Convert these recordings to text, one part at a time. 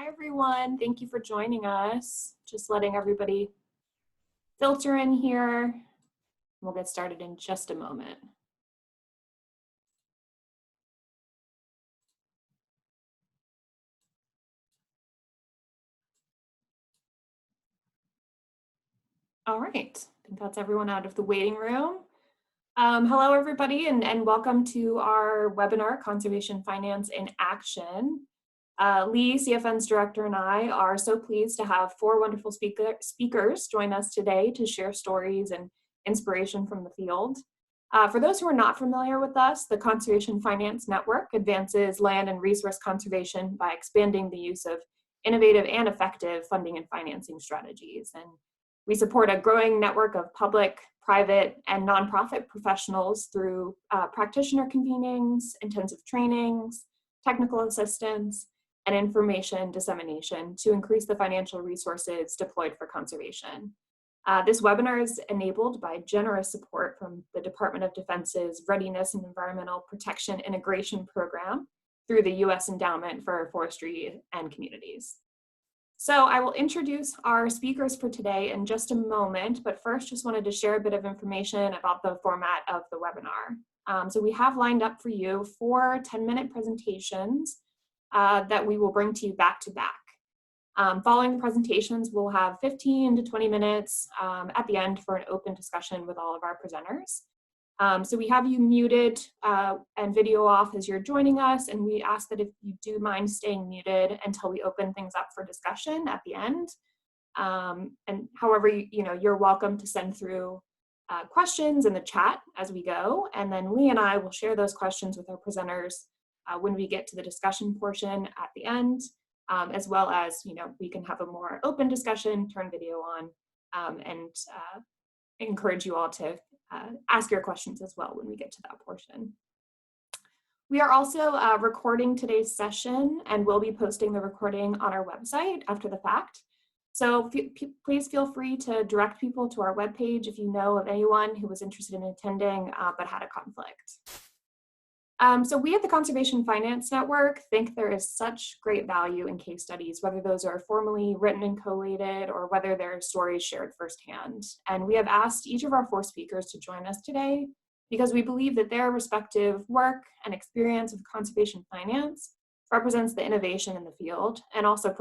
Hi, everyone. Thank you for joining us. Just letting everybody filter in here. We'll get started in just a moment. All right, I think that's everyone out of the waiting room. Hello, everybody, and welcome to our webinar, Conservation Finance in Action. Lee, CFN's director, and I are so pleased to have four wonderful speakers join us today to share stories and inspiration from the field. For those who are not familiar with us, the Conservation Finance Network advances land and resource conservation by expanding the use of innovative and effective funding and financing strategies. And we support a growing network of public, private, and nonprofit professionals through practitioner convenings, intensive trainings, technical assistance, and information dissemination to increase the financial resources deployed for conservation. This webinar is enabled by generous support from the Department of Defense's Readiness and Environmental Protection Integration Program through the U.S. Endowment for Forestry and Communities. So I will introduce our speakers for today in just a moment, but first just wanted to share a bit of information about the format of the webinar. So we have lined up for you 4 10-minute presentations that we will bring to you back to back. Following the presentations, we'll have 15 to 20 minutes at the end for an open discussion with all of our presenters. So we have you muted and video off as you're joining us, and we ask that if you do mind staying muted until we open things up for discussion at the end. And however, you're welcome to send through questions in the chat as we go, and then Lee and I will share those questions with our presenters when we get to the discussion portion at the end, as well as, we can have a more open discussion, turn video on, and encourage you all to ask your questions as well when we get to that portion. We are also recording today's session, and we'll be posting the recording on our website after the fact. So please feel free to direct people to our webpage if you know of anyone who was interested in attending but had a conflict. So we at the Conservation Finance Network think there is such great value in case studies, whether those are formally written and collated or whether they're stories shared firsthand. And we have asked each of our 4 speakers to join us today because we believe that their respective work and experience of conservation finance represents the innovation in the field and also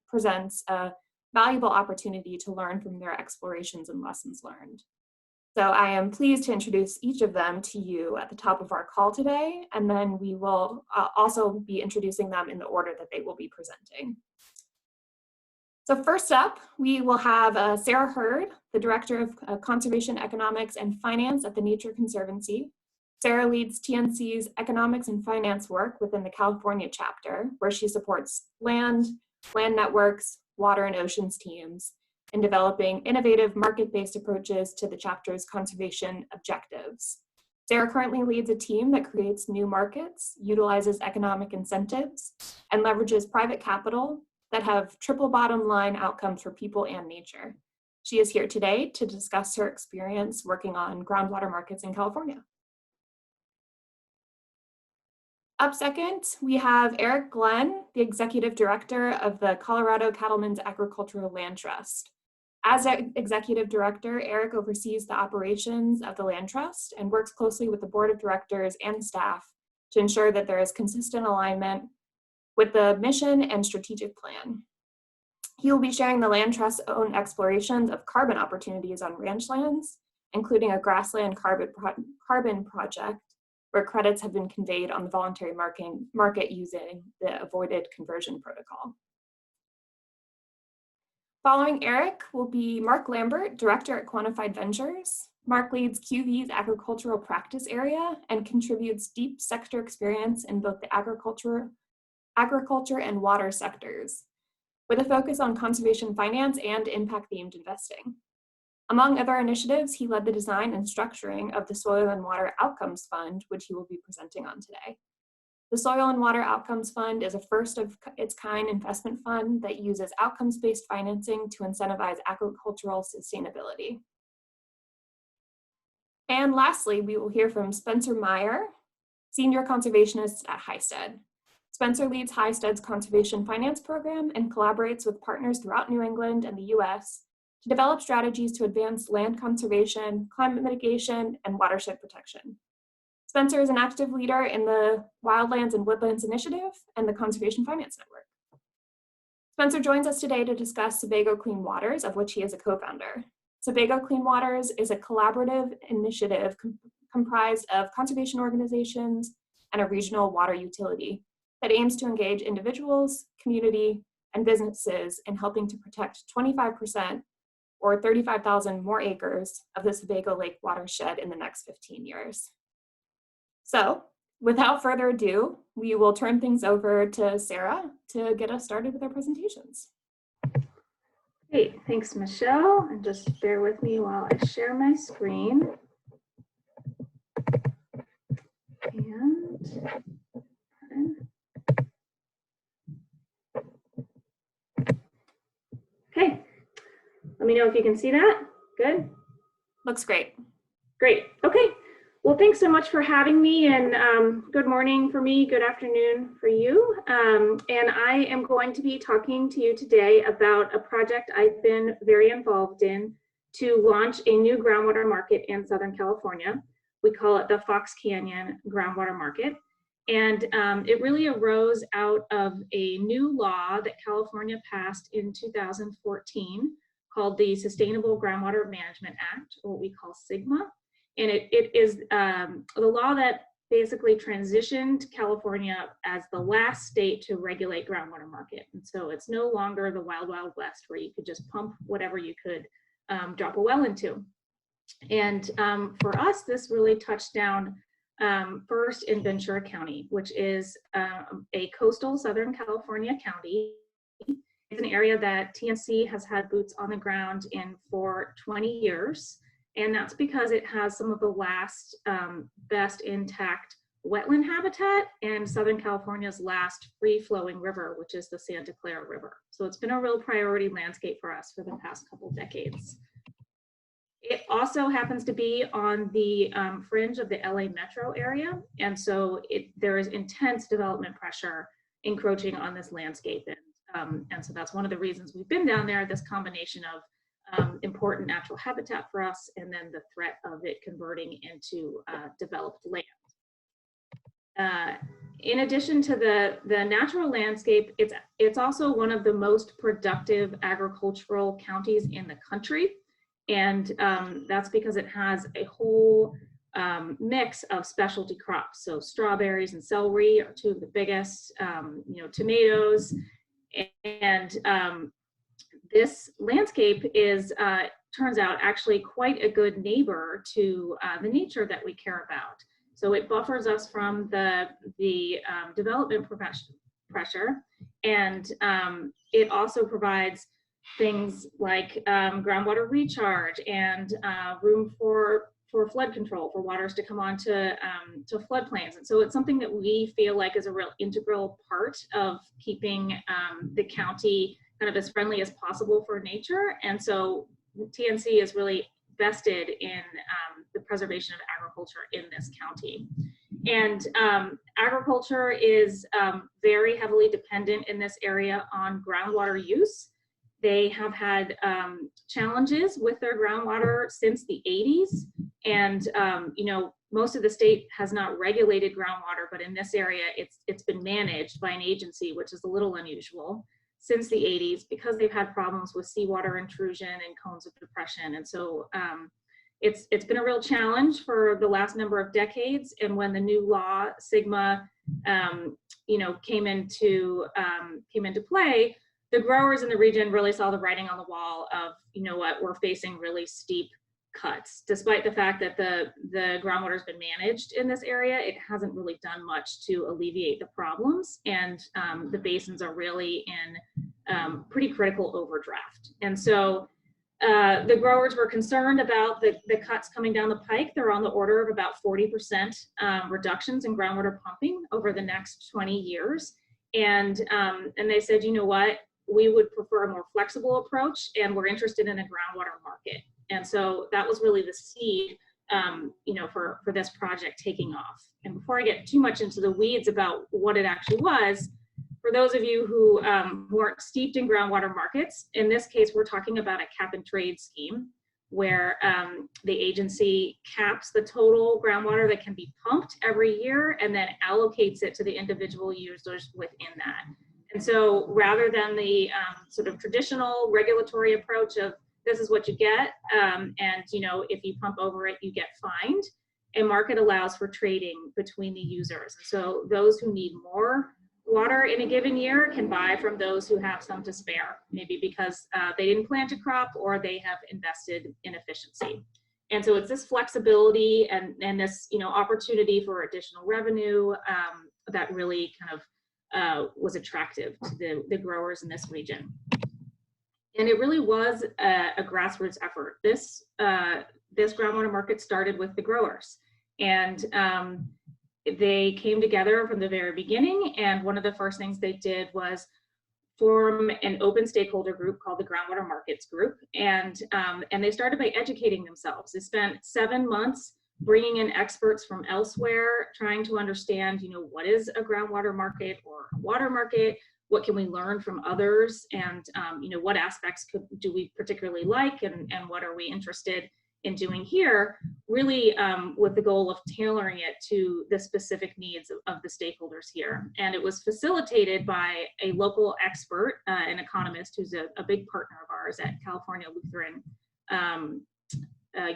presents a valuable opportunity to learn from their explorations and lessons learned. So I am pleased to introduce each of them to you at the top of our call today, and then we will also be introducing them in the order that they will be presenting. So first up, we will have Sarah Hurd, the Director of Conservation Economics and Finance at the Nature Conservancy. Sarah leads TNC's economics and finance work within the California chapter, where she supports land networks, water and oceans teams, in developing innovative market-based approaches to the chapter's conservation objectives. Sarah currently leads a team that creates new markets, utilizes economic incentives, and leverages private capital that have triple bottom line outcomes for people and nature. She is here today to discuss her experience working on groundwater markets in California. Up second, we have Erik Glenn, the Executive Director of the Colorado Cattlemen's Agricultural Land Trust. As Executive Director, Erik oversees the operations of the Land Trust and works closely with the Board of Directors and staff to ensure that there is consistent alignment with the mission and strategic plan. He will be sharing the Land Trust's own explorations of carbon opportunities on ranch lands, including a grassland carbon project where credits have been conveyed on the voluntary market using the avoided conversion protocol. Following Erik will be Mark Lambert, Director at Quantified Ventures. Mark leads QV's agricultural practice area and contributes deep sector experience in both the agriculture and water sectors, with a focus on conservation finance and impact-themed investing. Among other initiatives, he led the design and structuring of the Soil and Water Outcomes Fund, which he will be presenting on today. The Soil and Water Outcomes Fund is a first of its kind investment fund that uses outcomes-based financing to incentivize agricultural sustainability. And lastly, we will hear from Spencer Meyer, Senior Conservationist at Highstead. Spencer leads Highstead's conservation finance program and collaborates with partners throughout New England and the US to develop strategies to advance land conservation, climate mitigation, and watershed protection. Spencer is an active leader in the Wildlands and Woodlands Initiative and the Conservation Finance Network. Spencer joins us today to discuss Sebago Clean Waters, of which he is a co-founder. Sebago Clean Waters is a collaborative initiative comprised of conservation organizations and a regional water utility that aims to engage individuals, community, and businesses in helping to protect 25% or 35,000 more acres of the Sebago Lake watershed in the next 15 years. So, without further ado, we will turn things over to Sarah to get us started with our presentations. Great, thanks, Michelle. And just bear with me while I share my screen. Okay, let me know if you can see that. Good? Looks great. Great, okay. Well, thanks so much for having me, and good morning for me, good afternoon for you. And I am going to be talking to you today about a project I've been very involved in to launch a new groundwater market in Southern California. We call it the Fox Canyon Groundwater Market. And it really arose out of a new law that California passed in 2014 called the Sustainable Groundwater Management Act, or what we call SGMA. And it is the law that basically transitioned California as the last state to regulate groundwater market. And so it's no longer the wild, wild west where you could just pump whatever you could drop a well into. And for us, this really touched down first in Ventura County, which is a coastal Southern California county. It's an area that TNC has had boots on the ground in for 20 years. And that's because it has some of the last best intact wetland habitat and Southern California's last free-flowing river, which is the Santa Clara River. So it's been a real priority landscape for us for the past couple decades. It also happens to be on the fringe of the LA metro area. And so there is intense development pressure encroaching on this landscape. And so that's one of the reasons we've been down there, this combination of important natural habitat for us, and then the threat of it converting into developed land. In addition to the natural landscape, it's also one of the most productive agricultural counties in the country. And that's because it has a whole mix of specialty crops. So strawberries and celery are two of the biggest, tomatoes. And this landscape is, turns out, actually quite a good neighbor to the nature that we care about. So it buffers us from the development pressure, and it also provides things like groundwater recharge and room for flood control, for waters to come onto to floodplains. And so it's something that we feel like is a real integral part of keeping the county kind of as friendly as possible for nature. And so TNC is really vested in the preservation of agriculture in this county. And agriculture is very heavily dependent in this area on groundwater use. They have had challenges with their groundwater since the 80s. And, most of the state has not regulated groundwater, but in this area, it's been managed by an agency, which is a little unusual, since the 80s, because they've had problems with seawater intrusion and cones of depression. And so it's been a real challenge for the last number of decades. And when the new law, SGMA, came into play, the growers in the region really saw the writing on the wall of, we're facing really steep cuts. Despite the fact that the groundwater has been managed in this area, it hasn't really done much to alleviate the problems. And the basins are really in pretty critical overdraft. And so the growers were concerned about the cuts coming down the pike. They're on the order of about 40% reductions in groundwater pumping over the next 20 years. And they said, you know what, we would prefer a more flexible approach, and we're interested in a groundwater market. And so that was really the seed you know, for this project taking off. And before I get too much into the weeds about what it actually was, for those of you who aren't steeped in groundwater markets, in this case, we're talking about a cap and trade scheme where the agency caps the total groundwater that can be pumped every year and then allocates it to the individual users within that. And so rather than the sort of traditional regulatory approach of this is what you get, and you know, if you pump over it, you get fined, a market allows for trading between the users. And so those who need more water in a given year can buy from those who have some to spare, maybe because they didn't plant a crop or they have invested in efficiency. And so it's this flexibility and this, you know, opportunity for additional revenue that really kind of was attractive to the growers in this region. And it really was a grassroots effort. This groundwater market started with the growers, and they came together from the very beginning, and one of the first things they did was form an open stakeholder group called the Groundwater Markets Group, and they started by educating themselves. They spent 7 months bringing in experts from elsewhere, trying to understand, you know, what is a groundwater market or a water market, what can we learn from others, and you know, what aspects do we particularly like, and what are we interested in doing here, really with the goal of tailoring it to the specific needs of the stakeholders here. And it was facilitated by a local expert, an economist who's a big partner of ours at California Lutheran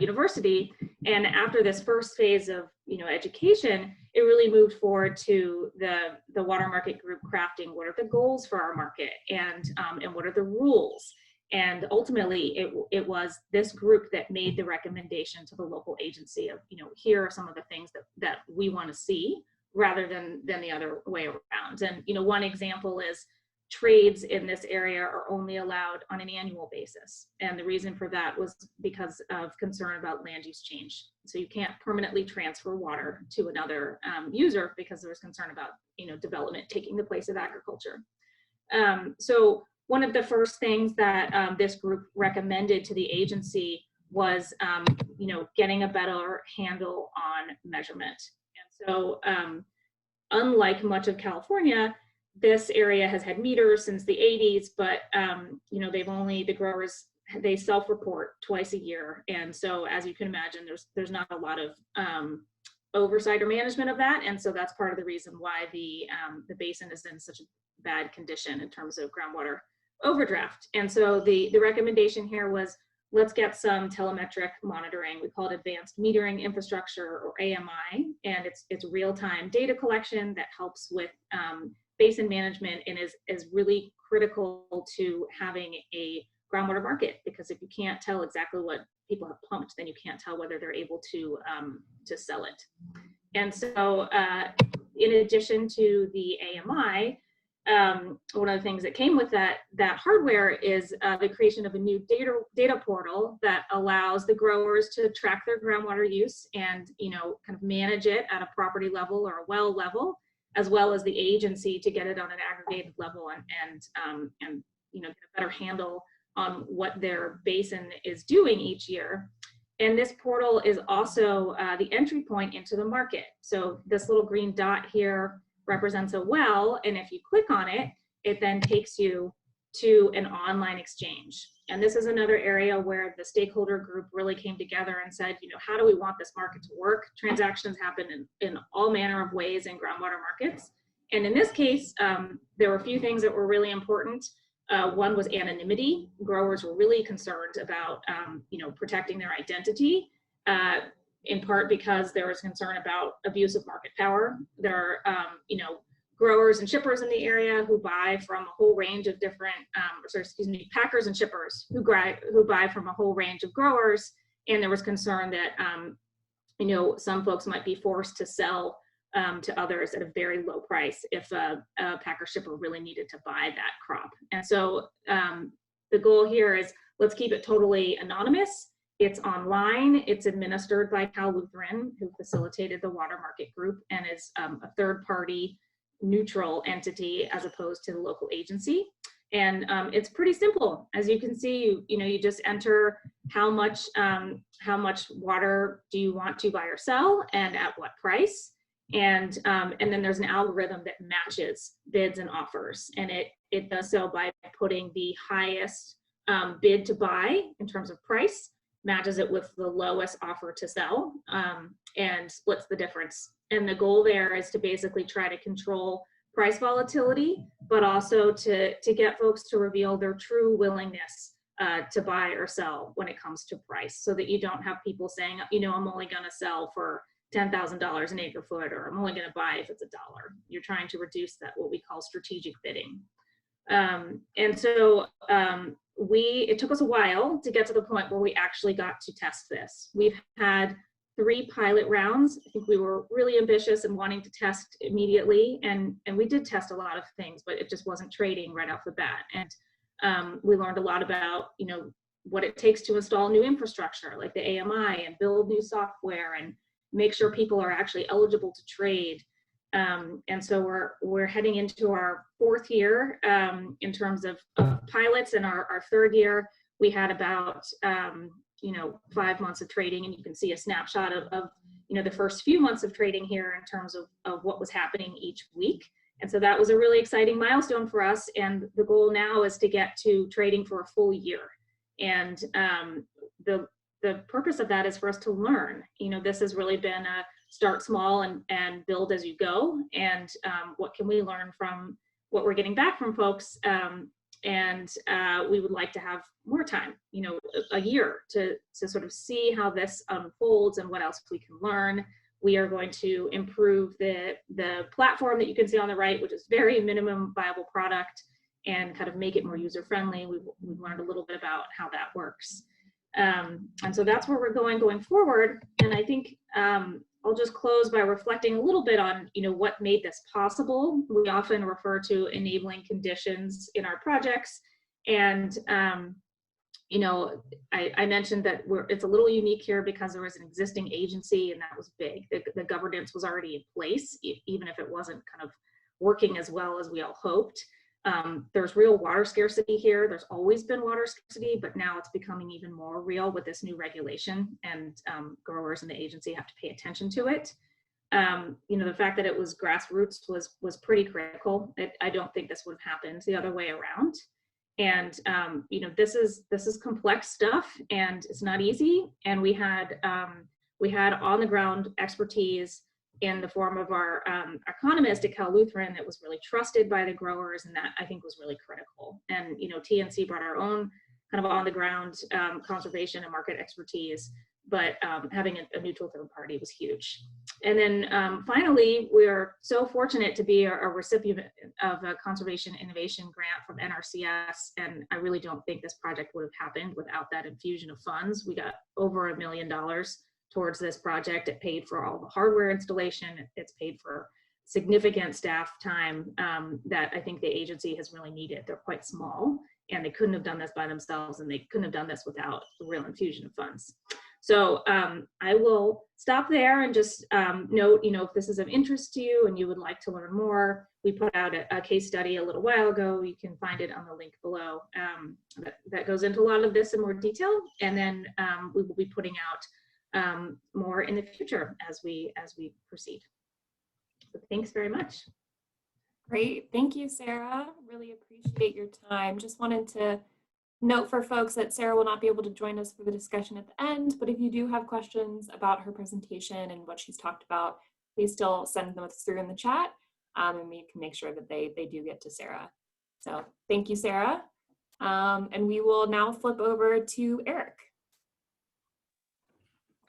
University. And after this first phase of, you know, education, it really moved forward to the water market group crafting what are the goals for our market, and what are the rules. And ultimately, it was this group that made the recommendation to the local agency of, you know, here are some of the things that we want to see, rather than the other way around. And, you know, one example is trades in this area are only allowed on an annual basis. And the reason for that was because of concern about land use change. So you can't permanently transfer water to another user because there was concern about, you know, development taking the place of agriculture. So one of the first things that this group recommended to the agency was, you know, getting a better handle on measurement. And so unlike much of California, this area has had meters since the 80s, but you know, the growers, they self-report twice a year. And so as you can imagine, there's not a lot of oversight or management of that. And so that's part of the reason why the basin is in such a bad condition in terms of groundwater overdraft. And so the recommendation here was, let's get some telemetric monitoring. We call it advanced metering infrastructure, or AMI, and it's real-time data collection that helps with basin management and is really critical to having a groundwater market, because if you can't tell exactly what people have pumped, then you can't tell whether they're able to sell it. And so in addition to the AMI, one of the things that came with that hardware is the creation of a new data portal that allows the growers to track their groundwater use and, you know, kind of manage it at a property level or a well level, as well as the agency to get it on an aggregated level and you know, get a better handle on what their basin is doing each year. And this portal is also the entry point into the market. So this little green dot here represents a well, and if you click on it, it then takes you to an online exchange. And this is another area where the stakeholder group really came together and said, you know, how do we want this market to work? Transactions happen in all manner of ways in groundwater markets. And in this case, there were a few things that were really important. One was anonymity. Growers were really concerned about, you know, protecting their identity, in part because there was concern about abuse of market power. There are, you know, growers and shippers in the area who buy from a whole range of different, packers and shippers who buy from a whole range of growers. And there was concern that, you know, some folks might be forced to sell to others at a very low price if a packer shipper really needed to buy that crop. And so the goal here is, let's keep it totally anonymous. It's online, it's administered by Cal Lutheran, who facilitated the water market group, and is a third-party neutral entity as opposed to the local agency. And it's pretty simple. As you can see, you know, you just enter how much water do you want to buy or sell, and at what price? And then there's an algorithm that matches bids and offers, and it does so by putting the highest bid to buy in terms of price, matches it with the lowest offer to sell, and splits the difference. And the goal there is to basically try to control price volatility, but also to get folks to reveal their true willingness to buy or sell when it comes to price, so that you don't have people saying, I'm only going to sell for $10,000 an acre foot, or I'm only going to buy if it's $1. You're trying to reduce that, what we call strategic bidding. And so it took us a while to get to the point where we actually got to test this. We've had 3 pilot rounds. I think we were really ambitious and wanting to test immediately, and we did test a lot of things, but it just wasn't trading right off the bat. And we learned a lot about what it takes to install new infrastructure like the AMI, and build new software, and make sure people are actually eligible to trade. And so we're heading into our 4th year in terms of pilots. And our 3rd year, we had about 5 months of trading, and you can see a snapshot of the first few months of trading here in terms of what was happening each week. And so that was a really exciting milestone for us. And the goal now is to get to trading for a full year. And the purpose of that is for us to learn. This has really been a start small and build as you go. And what can we learn from what we're getting back from folks? And we would like to have more time, a year to sort of see how this unfolds and what else we can learn. We are going to improve the platform that you can see on the right, which is very minimum viable product, and kind of make it more user friendly. We've learned a little bit about how that works. And so that's where we're going forward. And I think I'll just close by reflecting a little bit on, what made this possible. We often refer to enabling conditions in our projects. And, I mentioned that it's a little unique here because there was an existing agency, and that was big. The governance was already in place, even if it wasn't kind of working as well as we all hoped. There's real water scarcity here. There's always been water scarcity, but now it's becoming even more real with this new regulation, and growers and the agency have to pay attention to it. The fact that it was grassroots was pretty critical. I don't think this would have happened the other way around. And this is complex stuff, and it's not easy. And we had on the ground expertise in the form of our economist at Cal Lutheran that was really trusted by the growers, and that I think was really critical. And TNC brought our own kind of on the ground conservation and market expertise, but having a neutral third party was huge. And then finally, we're so fortunate to be a recipient of a conservation innovation grant from NRCS, and I really don't think this project would have happened without that infusion of funds. We got over $1 million towards this project. It paid for all the hardware installation. It's paid for significant staff time that I think the agency has really needed. They're quite small, and they couldn't have done this by themselves, and they couldn't have done this without a real infusion of funds. So I will stop there and just note, if this is of interest to you and you would like to learn more, we put out a case study a little while ago. You can find it on the link below that goes into a lot of this in more detail. And then we will be putting out more in the future as we proceed. So thanks very much. Great, thank you, Sarah. Really appreciate your time. Just wanted to note for folks that Sarah will not be able to join us for the discussion at the end, but if you do have questions about her presentation and what she's talked about, please still send them through in the chat, and we can make sure that they do get to Sarah. So thank you, Sarah. And we will now flip over to Erik.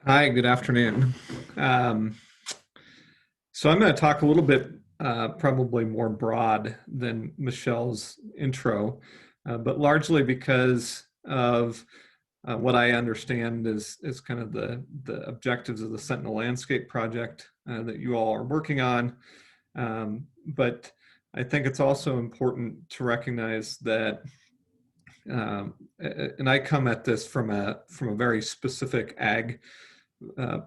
Hi, good afternoon. So I'm going to talk a little bit, probably more broad than Michelle's intro, but largely because of what I understand is kind of the objectives of the Sentinel Landscape Project that you all are working on. But I think it's also important to recognize that, and I come at this from a very specific ag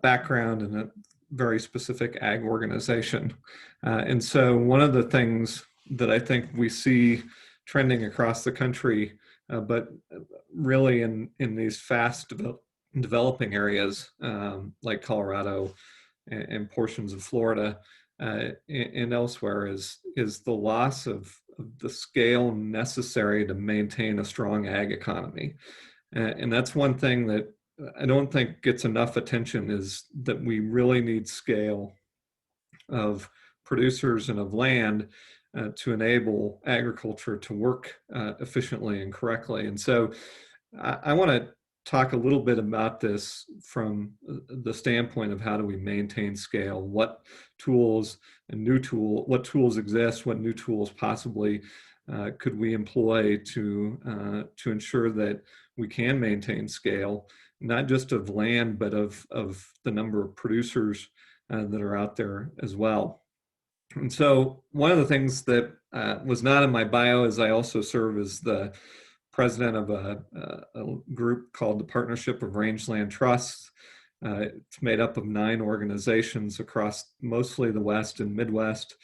background and a very specific ag organization. And so one of the things that I think we see trending across the country but really in these fast developing areas like Colorado and portions of Florida and elsewhere is the loss of the scale necessary to maintain a strong ag economy. And that's one thing that I don't think gets enough attention, is that we really need scale of producers and of land to enable agriculture to work efficiently and correctly. And so I want to talk a little bit about this from the standpoint of how do we maintain scale, what tools and what tools exist, what new tools possibly could we employ to ensure that we can maintain scale, not just of land, but of the number of producers that are out there as well. And so one of the things that was not in my bio is I also serve as the president of a group called the Partnership of Rangeland Trusts. It's made up of 9 organizations across mostly the West and Midwest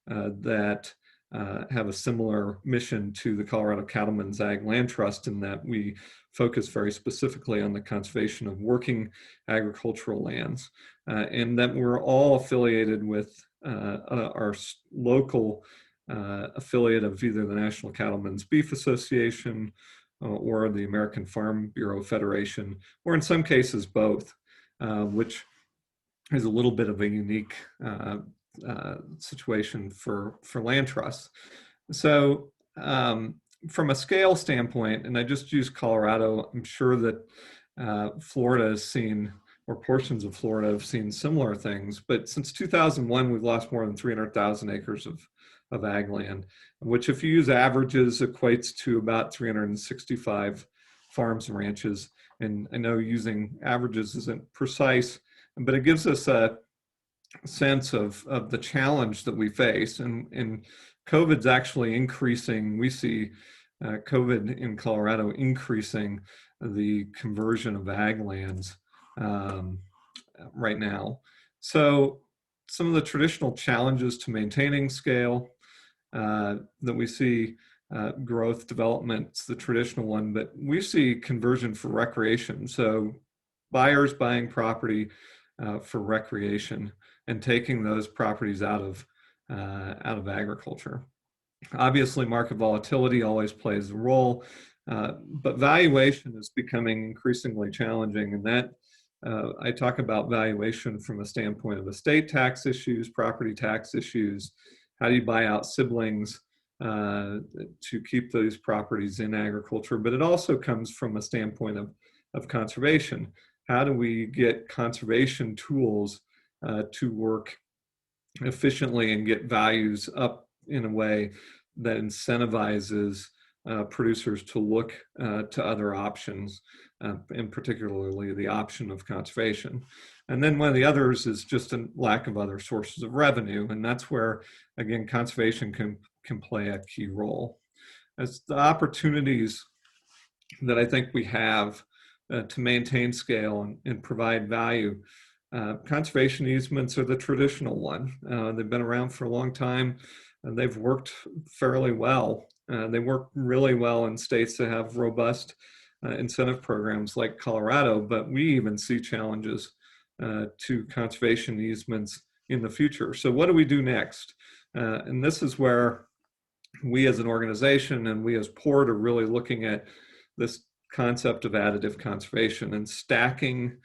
that have a similar mission to the Colorado Cattlemen's Ag Land Trust, in that we focus very specifically on the conservation of working agricultural lands, and that we're all affiliated with our local affiliate of either the National Cattlemen's Beef Association or the American Farm Bureau Federation, or in some cases both, which is a little bit of a unique situation for land trusts. So from a scale standpoint, and I just use Colorado, I'm sure that Florida has seen, or portions of Florida have seen similar things, but since 2001, we've lost more than 300,000 acres of ag land, which, if you use averages, equates to about 365 farms and ranches. And I know using averages isn't precise, but it gives us a sense of the challenge that we face. And COVID's actually increasing. We see COVID in Colorado increasing the conversion of ag lands right now. So some of the traditional challenges to maintaining scale that we see, growth development's the traditional one, but we see conversion for recreation. So buyers buying property for recreation and taking those properties out of agriculture. Obviously, market volatility always plays a role, but valuation is becoming increasingly challenging, and that I talk about valuation from a standpoint of estate tax issues, property tax issues. How do you buy out siblings to keep those properties in agriculture? But it also comes from a standpoint of conservation. How do we get conservation tools to work efficiently and get values up in a way that incentivizes producers to look to other options, and particularly the option of conservation? And then one of the others is just a lack of other sources of revenue, and that's where, again, conservation can play a key role. As the opportunities that I think we have to maintain scale and provide value, conservation easements are the traditional one. They've been around for a long time, and they've worked fairly well. They work really well in states that have robust incentive programs like Colorado, but we even see challenges to conservation easements in the future. So what do we do next? And this is where we as an organization and we as PORT are really looking at this concept of additive conservation and stacking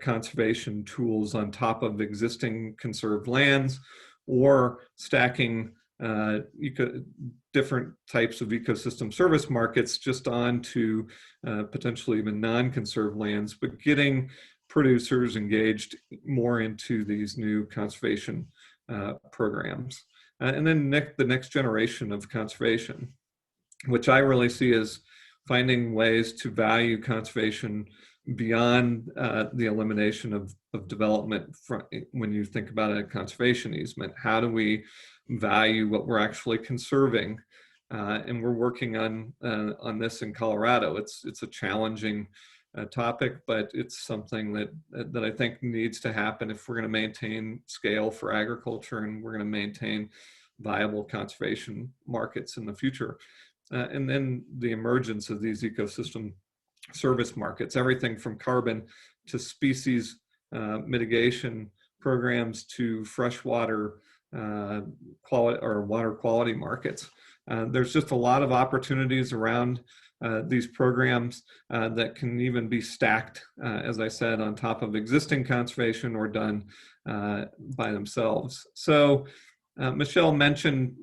conservation tools on top of existing conserved lands, or stacking different types of ecosystem service markets just onto potentially even non-conserved lands, but getting producers engaged more into these new conservation programs. And then the next generation of conservation, which I really see as finding ways to value conservation beyond the elimination of development when you think about a conservation easement. How do we value what we're actually conserving? And we're working on this in Colorado. It's a challenging topic, but it's something that I think needs to happen if we're going to maintain scale for agriculture and we're going to maintain viable conservation markets in the future. and then the emergence of these ecosystem service markets, everything from carbon to species mitigation programs to freshwater quality or water quality markets. There's just a lot of opportunities around these programs that can even be stacked, as I said, on top of existing conservation or done by themselves. So Michelle mentioned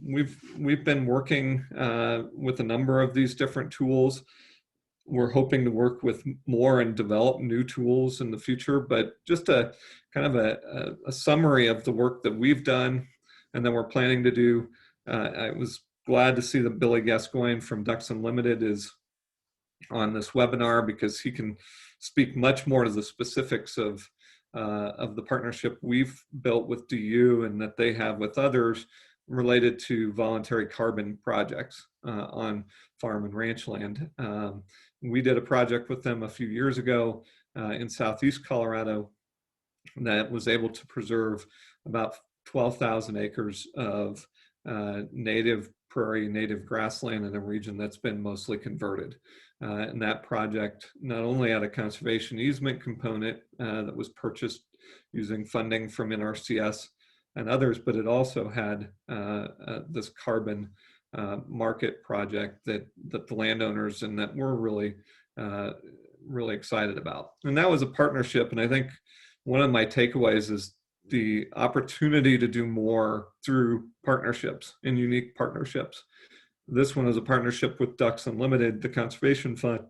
we've been working with a number of these different tools. We're hoping to work with more and develop new tools in the future, but just a kind of a summary of the work that we've done and that we're planning to do. I was glad to see that Billy Gascoigne from Ducks Unlimited is on this webinar because he can speak much more to the specifics of the partnership we've built with DU and that they have with others related to voluntary carbon projects on farm and ranch land. We did a project with them a few years ago in Southeast Colorado that was able to preserve about 12,000 acres of native prairie, native grassland in a region that's been mostly converted. And that project not only had a conservation easement component that was purchased using funding from NRCS and others, but it also had this carbon market project that the landowners and that we're really excited about. And that was a partnership. And I think one of my takeaways is the opportunity to do more through partnerships and unique partnerships. This one is a partnership with Ducks Unlimited, the Conservation Fund,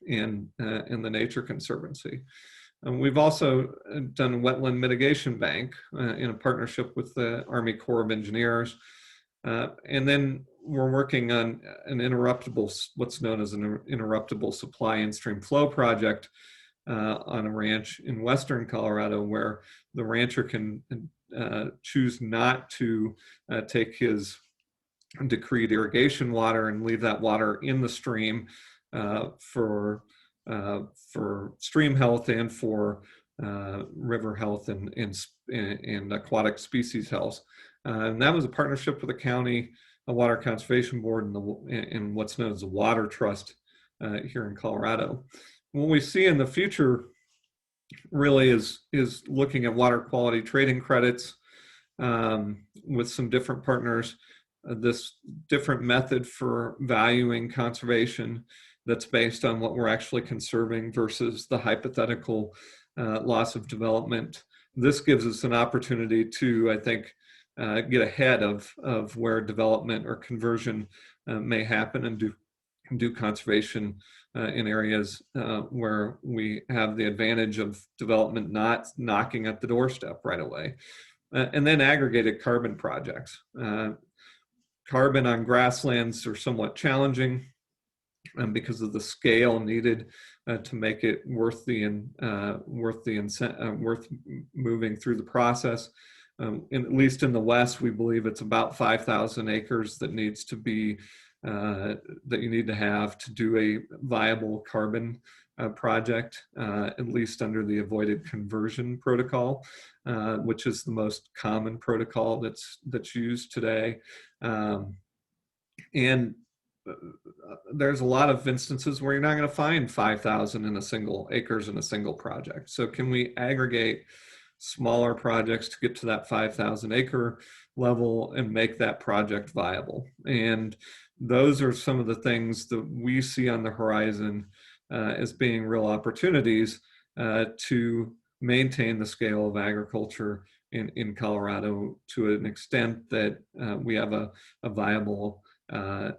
and the Nature Conservancy. And we've also done a wetland mitigation bank in a partnership with the Army Corps of Engineers. And then we're working on an interruptible, what's known as an interruptible supply and stream flow project on a ranch in western Colorado, where the rancher can choose not to take his decreed irrigation water and leave that water in the stream for stream health and for river health and aquatic species health. And that was a partnership with the county, a water conservation board, and what's known as a water trust here in Colorado. What we see in the future really is looking at water quality trading credits with some different partners, this different method for valuing conservation that's based on what we're actually conserving versus the hypothetical loss of development. This gives us an opportunity to, I think, get ahead of where development or conversion may happen and do conservation in areas where we have the advantage of development not knocking at the doorstep right away. And then aggregated carbon projects. Carbon on grasslands are somewhat challenging because of the scale needed to make it worth moving through the process. At least in the West, we believe it's about 5,000 acres that needs to be that you need to have to do a viable carbon project, at least under the avoided conversion protocol, which is the most common protocol that's used today. And there's a lot of instances where you're not going to find 5,000 in a single acres in a single project. So can we aggregate smaller projects to get to that 5,000 acre level and make that project viable? And those are some of the things that we see on the horizon as being real opportunities to maintain the scale of agriculture in Colorado to an extent that we have a viable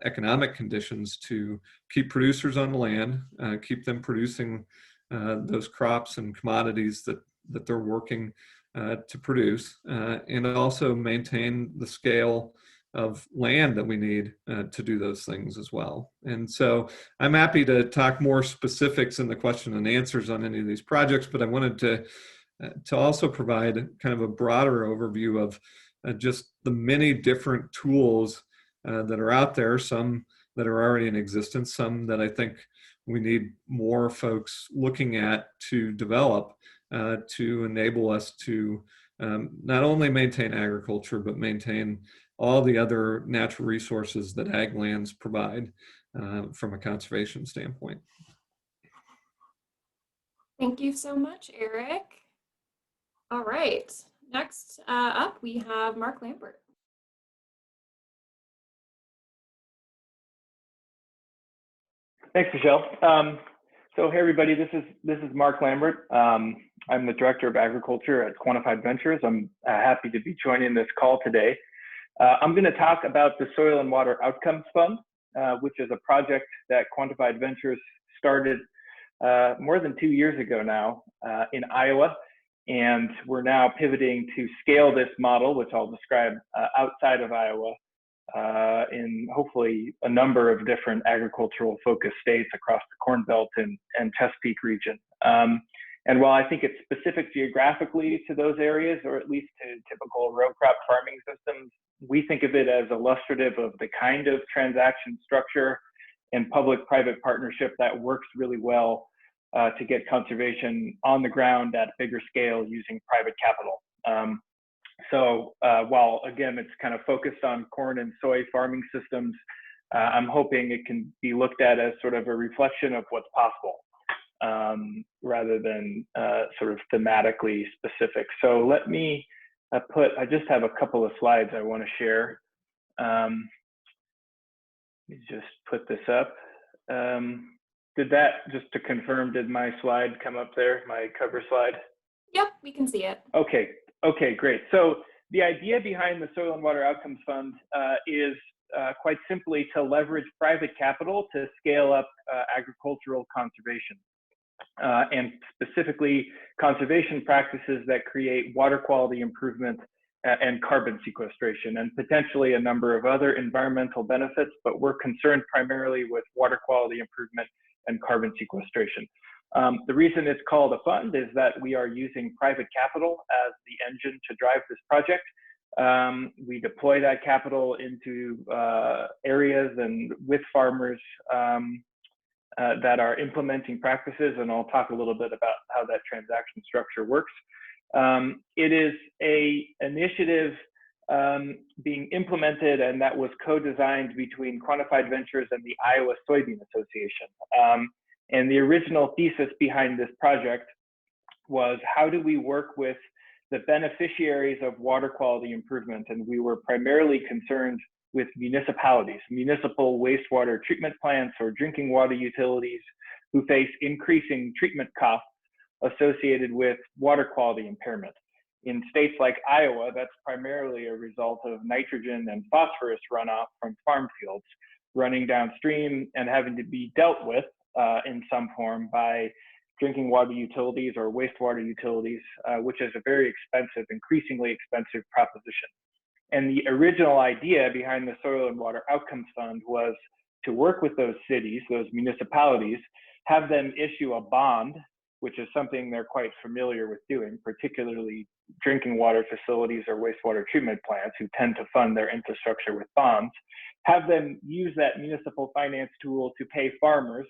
economic conditions to keep producers on the land, keep them producing those crops and commodities that they're working to produce, and also maintain the scale of land that we need to do those things as well. And so I'm happy to talk more specifics in the question and answers on any of these projects, but I wanted to also provide kind of a broader overview of just the many different tools that are out there, some that are already in existence, some that I think we need more folks looking at to develop to enable us to not only maintain agriculture, but maintain all the other natural resources that ag lands provide from a conservation standpoint. Thank you so much, Erik. All right, next up we have Mark Lambert. Thanks, Michelle. So hey everybody, this is Mark Lambert. I'm the Director of Agriculture at Quantified Ventures. I'm happy to be joining this call today. I'm going to talk about the Soil and Water Outcomes Fund, which is a project that Quantified Ventures started more than 2 years ago now in Iowa. And we're now pivoting to scale this model, which I'll describe outside of Iowa, in hopefully a number of different agricultural focused states across the Corn Belt and Chesapeake region. And while I think it's specific geographically to those areas, or at least to typical row crop farming systems, we think of it as illustrative of the kind of transaction structure and public-private partnership that works really well to get conservation on the ground at bigger scale using private capital. So while again, it's kind of focused on corn and soy farming systems, I'm hoping it can be looked at as sort of a reflection of what's possible rather than sort of thematically specific. So let me I just have a couple of slides I want to share. Let me just put this up. Did that, just to confirm, did my slide come up there, my cover slide? Yep, we can see it. Okay, great. So the idea behind the Soil and Water Outcomes Fund is quite simply to leverage private capital to scale up agricultural conservation, and specifically conservation practices that create water quality improvement and carbon sequestration, and potentially a number of other environmental benefits, but we're concerned primarily with water quality improvement and carbon sequestration. The reason it's called a fund is that we are using private capital as the engine to drive this project. We deploy that capital into areas and with farmers that are implementing practices, and I'll talk a little bit about how that transaction structure works. It is an initiative being implemented, and that was co-designed between Quantified Ventures and the Iowa Soybean Association. And the original thesis behind this project was, how do we work with the beneficiaries of water quality improvement? And we were primarily concerned with municipalities, municipal wastewater treatment plants or drinking water utilities who face increasing treatment costs associated with water quality impairment. In states like Iowa, that's primarily a result of nitrogen and phosphorus runoff from farm fields running downstream and having to be dealt with in some form by drinking water utilities or wastewater utilities, which is a very expensive, increasingly expensive proposition. And the original idea behind the Soil and Water Outcomes Fund was to work with those cities, those municipalities, have them issue a bond, which is something they're quite familiar with doing, particularly drinking water facilities or wastewater treatment plants who tend to fund their infrastructure with bonds, have them use that municipal finance tool to pay farmers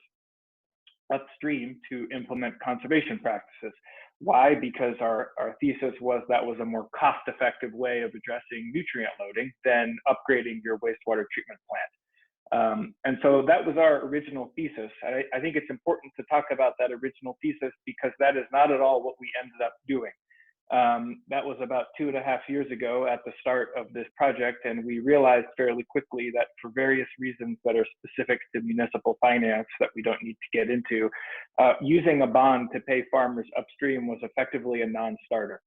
upstream to implement conservation practices. Why? Because our thesis was that was a more cost-effective way of addressing nutrient loading than upgrading your wastewater treatment plant. And so that was our original thesis. I think it's important to talk about that original thesis because that is not at all what we ended up doing. That was about 2.5 years ago at the start of this project, and we realized fairly quickly that for various reasons that are specific to municipal finance that we don't need to get into, using a bond to pay farmers upstream was effectively a non-starter.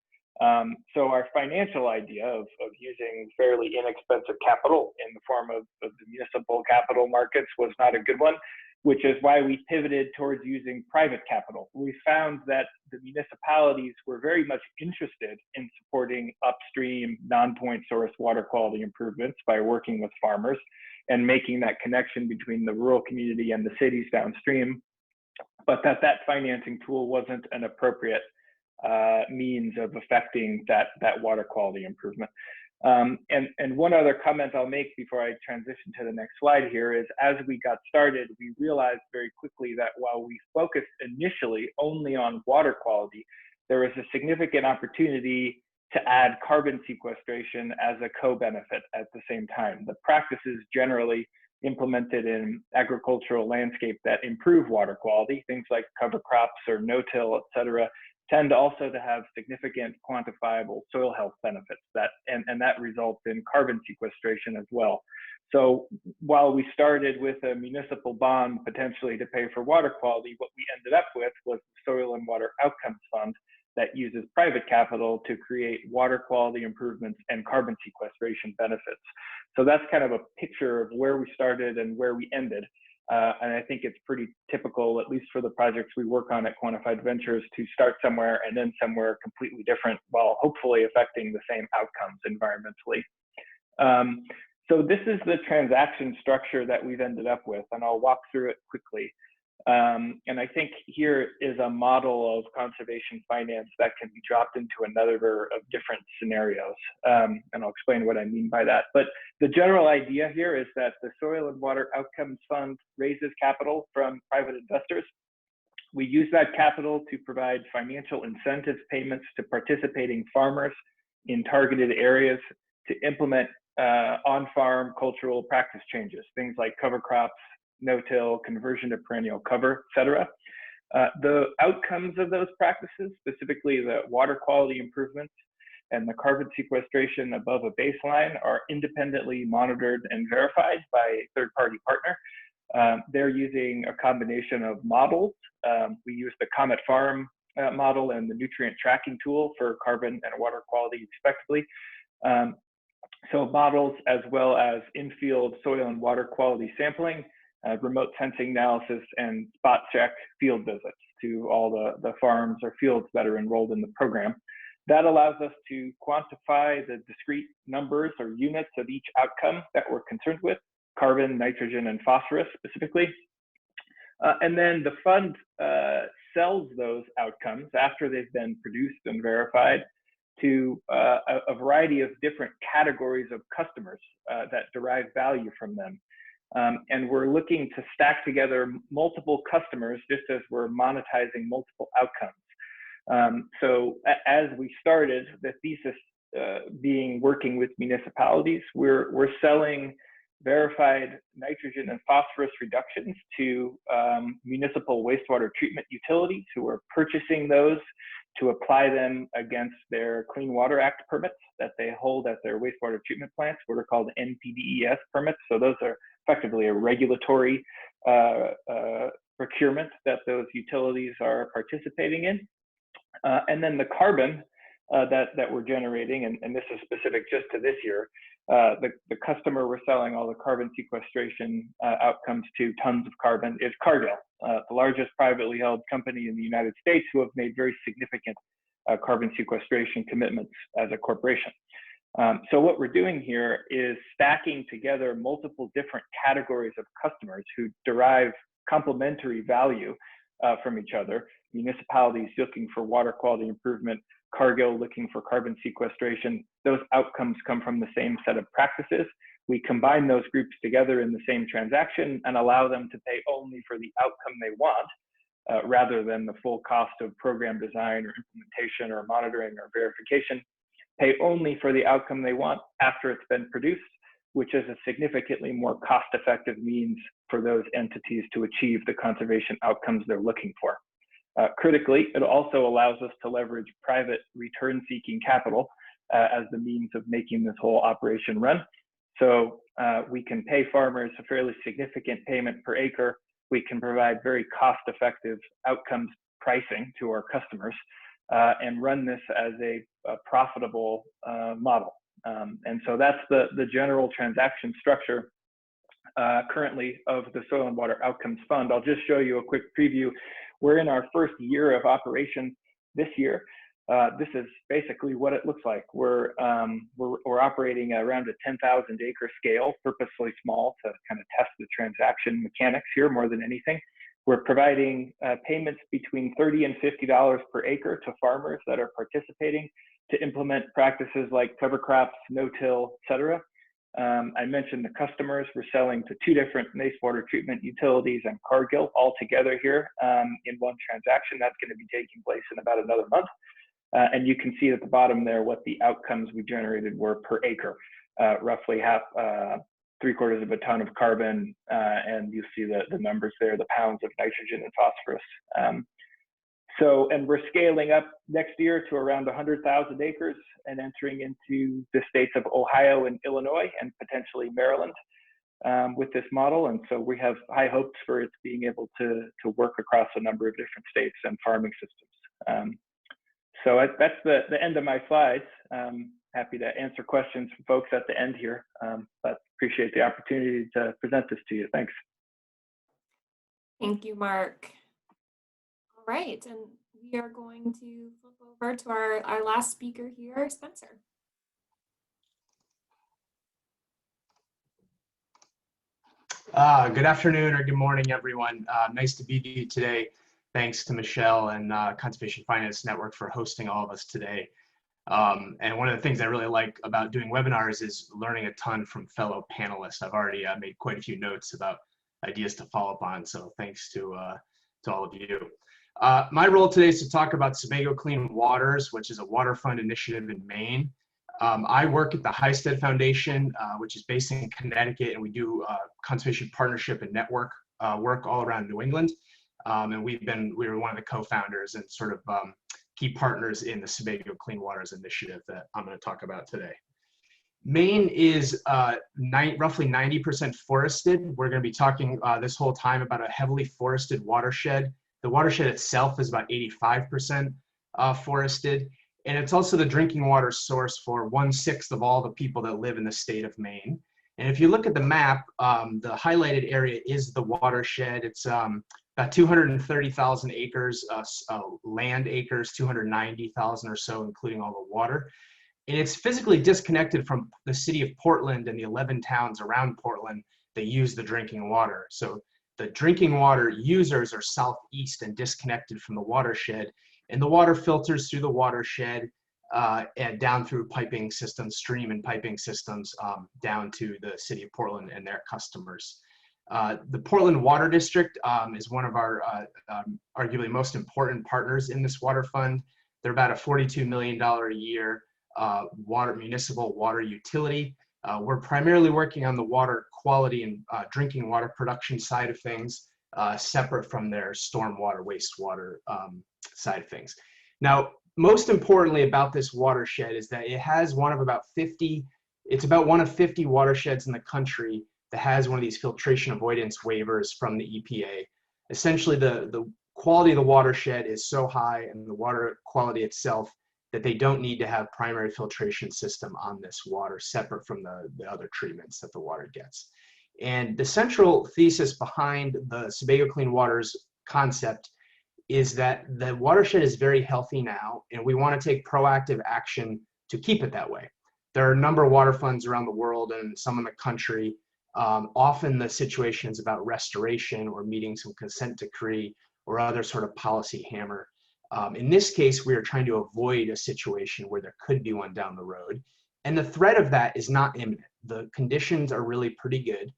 So our financial idea of using fairly inexpensive capital in the form of the municipal capital markets was not a good one, which is why we pivoted towards using private capital. We found that the municipalities were very much interested in supporting upstream non-point source water quality improvements by working with farmers and making that connection between the rural community and the cities downstream, but that financing tool wasn't an appropriate means of affecting that water quality improvement. And one other comment I'll make before I transition to the next slide here is, as we got started, we realized very quickly that while we focused initially only on water quality, there was a significant opportunity to add carbon sequestration as a co-benefit at the same time. The practices generally implemented in agricultural landscape that improve water quality, things like cover crops or no-till, et cetera, tend also to have significant quantifiable soil health benefits and that results in carbon sequestration as well. So while we started with a municipal bond potentially to pay for water quality, what we ended up with was the Soil and Water Outcomes Fund that uses private capital to create water quality improvements and carbon sequestration benefits. So that's kind of a picture of where we started and where we ended. And I think it's pretty typical, at least for the projects we work on at Quantified Ventures, to start somewhere and then somewhere completely different while hopefully affecting the same outcomes environmentally. So this is the transaction structure that we've ended up with, and I'll walk through it quickly. And I think here is a model of conservation finance that can be dropped into another of different scenarios. And I'll explain what I mean by that. But the general idea here is that the Soil and Water Outcomes Fund raises capital from private investors. We use that capital to provide financial incentive payments to participating farmers in targeted areas to implement on-farm cultural practice changes, things like cover crops, no-till, conversion to perennial cover, et cetera. The outcomes of those practices, specifically the water quality improvements and the carbon sequestration above a baseline, are independently monitored and verified by a third-party partner. They're using a combination of models. We use the Comet Farm model and the nutrient tracking tool for carbon and water quality respectively. So models as well as in-field soil and water quality sampling, remote sensing analysis, and spot check field visits to all the farms or fields that are enrolled in the program. That allows us to quantify the discrete numbers or units of each outcome that we're concerned with, carbon, nitrogen, and phosphorus specifically. And then the fund sells those outcomes after they've been produced and verified to a variety of different categories of customers that derive value from them. And we're looking to stack together multiple customers just as we're monetizing multiple outcomes. So as we started, the thesis being working with municipalities, we're selling verified nitrogen and phosphorus reductions to municipal wastewater treatment utilities who are purchasing those to apply them against their Clean Water Act permits that they hold at their wastewater treatment plants, what are called NPDES permits. So those are effectively a regulatory procurement that those utilities are participating in. And then the carbon that we're generating, and this is specific just to this year, the customer we're selling all the carbon sequestration outcomes to, tons of carbon, is Cargill, the largest privately held company in the United States who have made very significant carbon sequestration commitments as a corporation. So what we're doing here is stacking together multiple different categories of customers who derive complementary value from each other. Municipalities looking for water quality improvement, Cargill looking for carbon sequestration. Those outcomes come from the same set of practices. We combine those groups together in the same transaction and allow them to pay only for the outcome they want, rather than the full cost of program design or implementation or monitoring or verification. Pay only for the outcome they want after it's been produced, which is a significantly more cost-effective means for those entities to achieve the conservation outcomes they're looking for. Critically, it also allows us to leverage private return-seeking capital as the means of making this whole operation run. So we can pay farmers a fairly significant payment per acre. We can provide very cost-effective outcomes pricing to our customers and run this as a profitable model. And so that's the general transaction structure currently of the Soil and Water Outcomes Fund. I'll just show you a quick preview. We're in our first year of operation this year. This is basically what it looks like. We're operating around a 10,000 acre scale, purposely small to kind of test the transaction mechanics here more than anything. We're providing payments between $30 and $50 per acre to farmers that are participating to implement practices like cover crops, no-till, et cetera. I mentioned the customers. We're selling to 2 different wastewater treatment utilities and Cargill all together here in one transaction. That's going to be taking place in about another month. And you can see at the bottom there what the outcomes we generated were per acre, roughly three-quarters of a ton of carbon, and you see the numbers there, the pounds of nitrogen and phosphorus. And we're scaling up next year to around 100,000 acres and entering into the states of Ohio and Illinois and potentially Maryland with this model. And so we have high hopes for it being able to work across a number of different states and farming systems. So that's the end of my slides. Happy to answer questions from folks at the end here, but appreciate the opportunity to present this to you. Thanks. Thank you, Mark. All right, and we are going to flip over to our last speaker here, Spencer. Good afternoon or good morning, everyone. Nice to be with you today. Thanks to Michelle and Conservation Finance Network for hosting all of us today. And one of the things I really like about doing webinars is learning a ton from fellow panelists. I've already made quite a few notes about ideas to follow up on, so thanks to all of you. My role today is to talk about Sebago Clean Waters, which is a water fund initiative in Maine. I work at the Highstead Foundation, which is based in Connecticut, and we do conservation partnership and network work all around New England. And we were one of the co-founders and sort of key partners in the Sebago Clean Waters initiative that I'm going to talk about today. Maine is roughly 90% forested. We're going to be talking this whole time about a heavily forested watershed. The watershed itself is about 85% forested, and it's also the drinking water source for 1/6 of all the people that live in the state of Maine. And if you look at the map, the highlighted area is the watershed. It's about 230,000 acres, land acres, 290,000 or so, including all the water. And it's physically disconnected from the city of Portland and the 11 towns around Portland that use the drinking water. So the drinking water users are southeast and disconnected from the watershed, and the water filters through the watershed and down through piping systems, stream and piping systems, down to the city of Portland and their customers. The Portland Water District is one of our arguably most important partners in this water fund. They're about a $42 million a year municipal water utility. We're primarily working on the water quality and drinking water production side of things, separate from their stormwater, wastewater side of things. Now, most importantly about this watershed is that it has one of about 50, it's about one of 50 watersheds in the country that has one of these filtration avoidance waivers from the EPA. Essentially, the quality of the watershed is so high and the water quality itself that they don't need to have primary filtration system on this water separate from the other treatments that the water gets. And the central thesis behind the Sebago Clean Waters concept is that the watershed is very healthy now, and we want to take proactive action to keep it that way. There are a number of water funds around the world and some in the country. Often the situation is about restoration or meeting some consent decree or other sort of policy hammer. In this case, we are trying to avoid a situation where there could be one down the road. And the threat of that is not imminent. The conditions are really pretty good.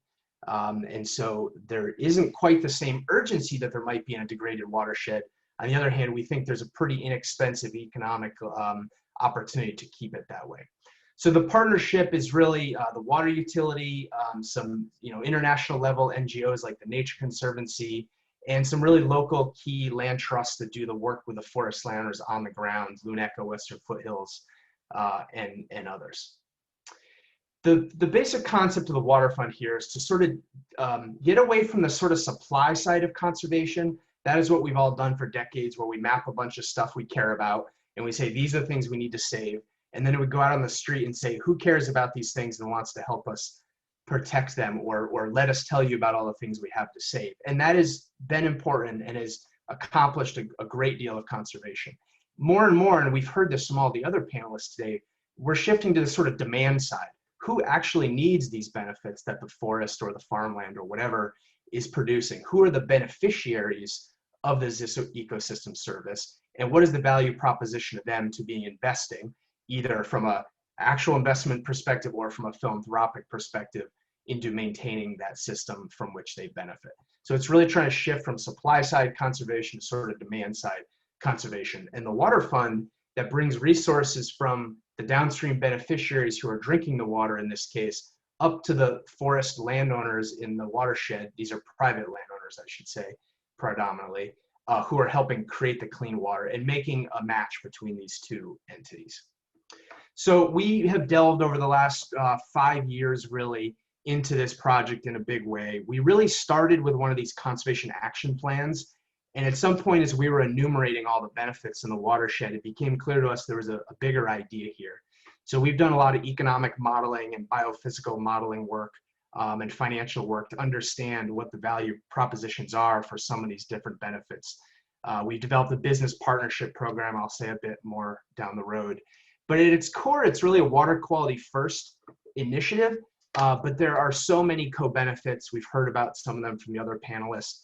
And so there isn't quite the same urgency that there might be in a degraded watershed. On the other hand, we think there's a pretty inexpensive economic opportunity to keep it that way. So the partnership is really the water utility, some international level NGOs like the Nature Conservancy, and some really local key land trusts that do the work with the forest landowners on the ground, Luneco, Western Foothills, and others. The basic concept of the water fund here is to sort of get away from the sort of supply side of conservation. That is what we've all done for decades, where we map a bunch of stuff we care about and we say, these are the things we need to save. And then we go out on the street and say, who cares about these things and wants to help us protect them, or let us tell you about all the things we have to save. And that has been important and has accomplished a great deal of conservation. More and more, and we've heard this from all the other panelists today, we're shifting to the sort of demand side. Who actually needs these benefits that the forest or the farmland or whatever is producing? Who are the beneficiaries of this ecosystem service? And what is the value proposition of them to being investing, either from an actual investment perspective or from a philanthropic perspective, into maintaining that system from which they benefit? So it's really trying to shift from supply side conservation to sort of demand side conservation. And the water fund that brings resources from the downstream beneficiaries who are drinking the water in this case, up to the forest landowners in the watershed. These are private landowners, I should say, predominantly, who are helping create the clean water and making a match between these two entities. So we have delved over the last 5 years really into this project in a big way. We really started with one of these conservation action plans. And at some point, as we were enumerating all the benefits in the watershed, it became clear to us there was a bigger idea here. So we've done a lot of economic modeling and biophysical modeling work and financial work to understand what the value propositions are for some of these different benefits. We developed a business partnership program, I'll say a bit more down the road. But at its core, it's really a water quality first initiative, but there are so many co-benefits. We've heard about some of them from the other panelists.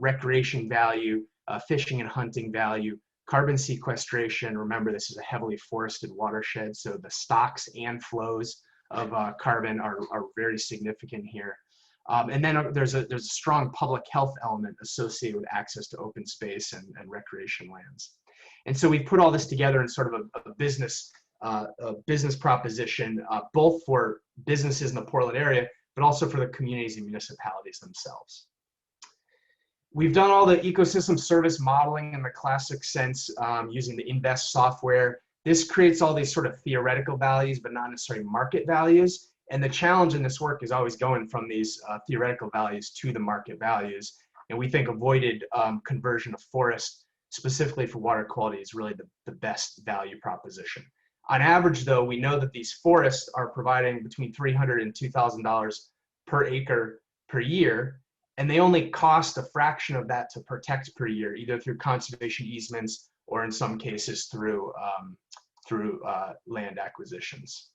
Recreation value, fishing and hunting value, carbon sequestration. Remember, this is a heavily forested watershed, so the stocks and flows of carbon are very significant here. And then there's a strong public health element associated with access to open space and recreation lands. And so we put all this together in sort of a business proposition, both for businesses in the Portland area, but also for the communities and municipalities themselves. We've done all the ecosystem service modeling in the classic sense using the Invest software. This creates all these sort of theoretical values, but not necessarily market values. And the challenge in this work is always going from these theoretical values to the market values. And we think avoided conversion of forest, specifically for water quality, is really the best value proposition. On average, though, we know that these forests are providing between $300 and $2,000 per acre per year. And they only cost a fraction of that to protect per year, either through conservation easements or in some cases through land acquisitions.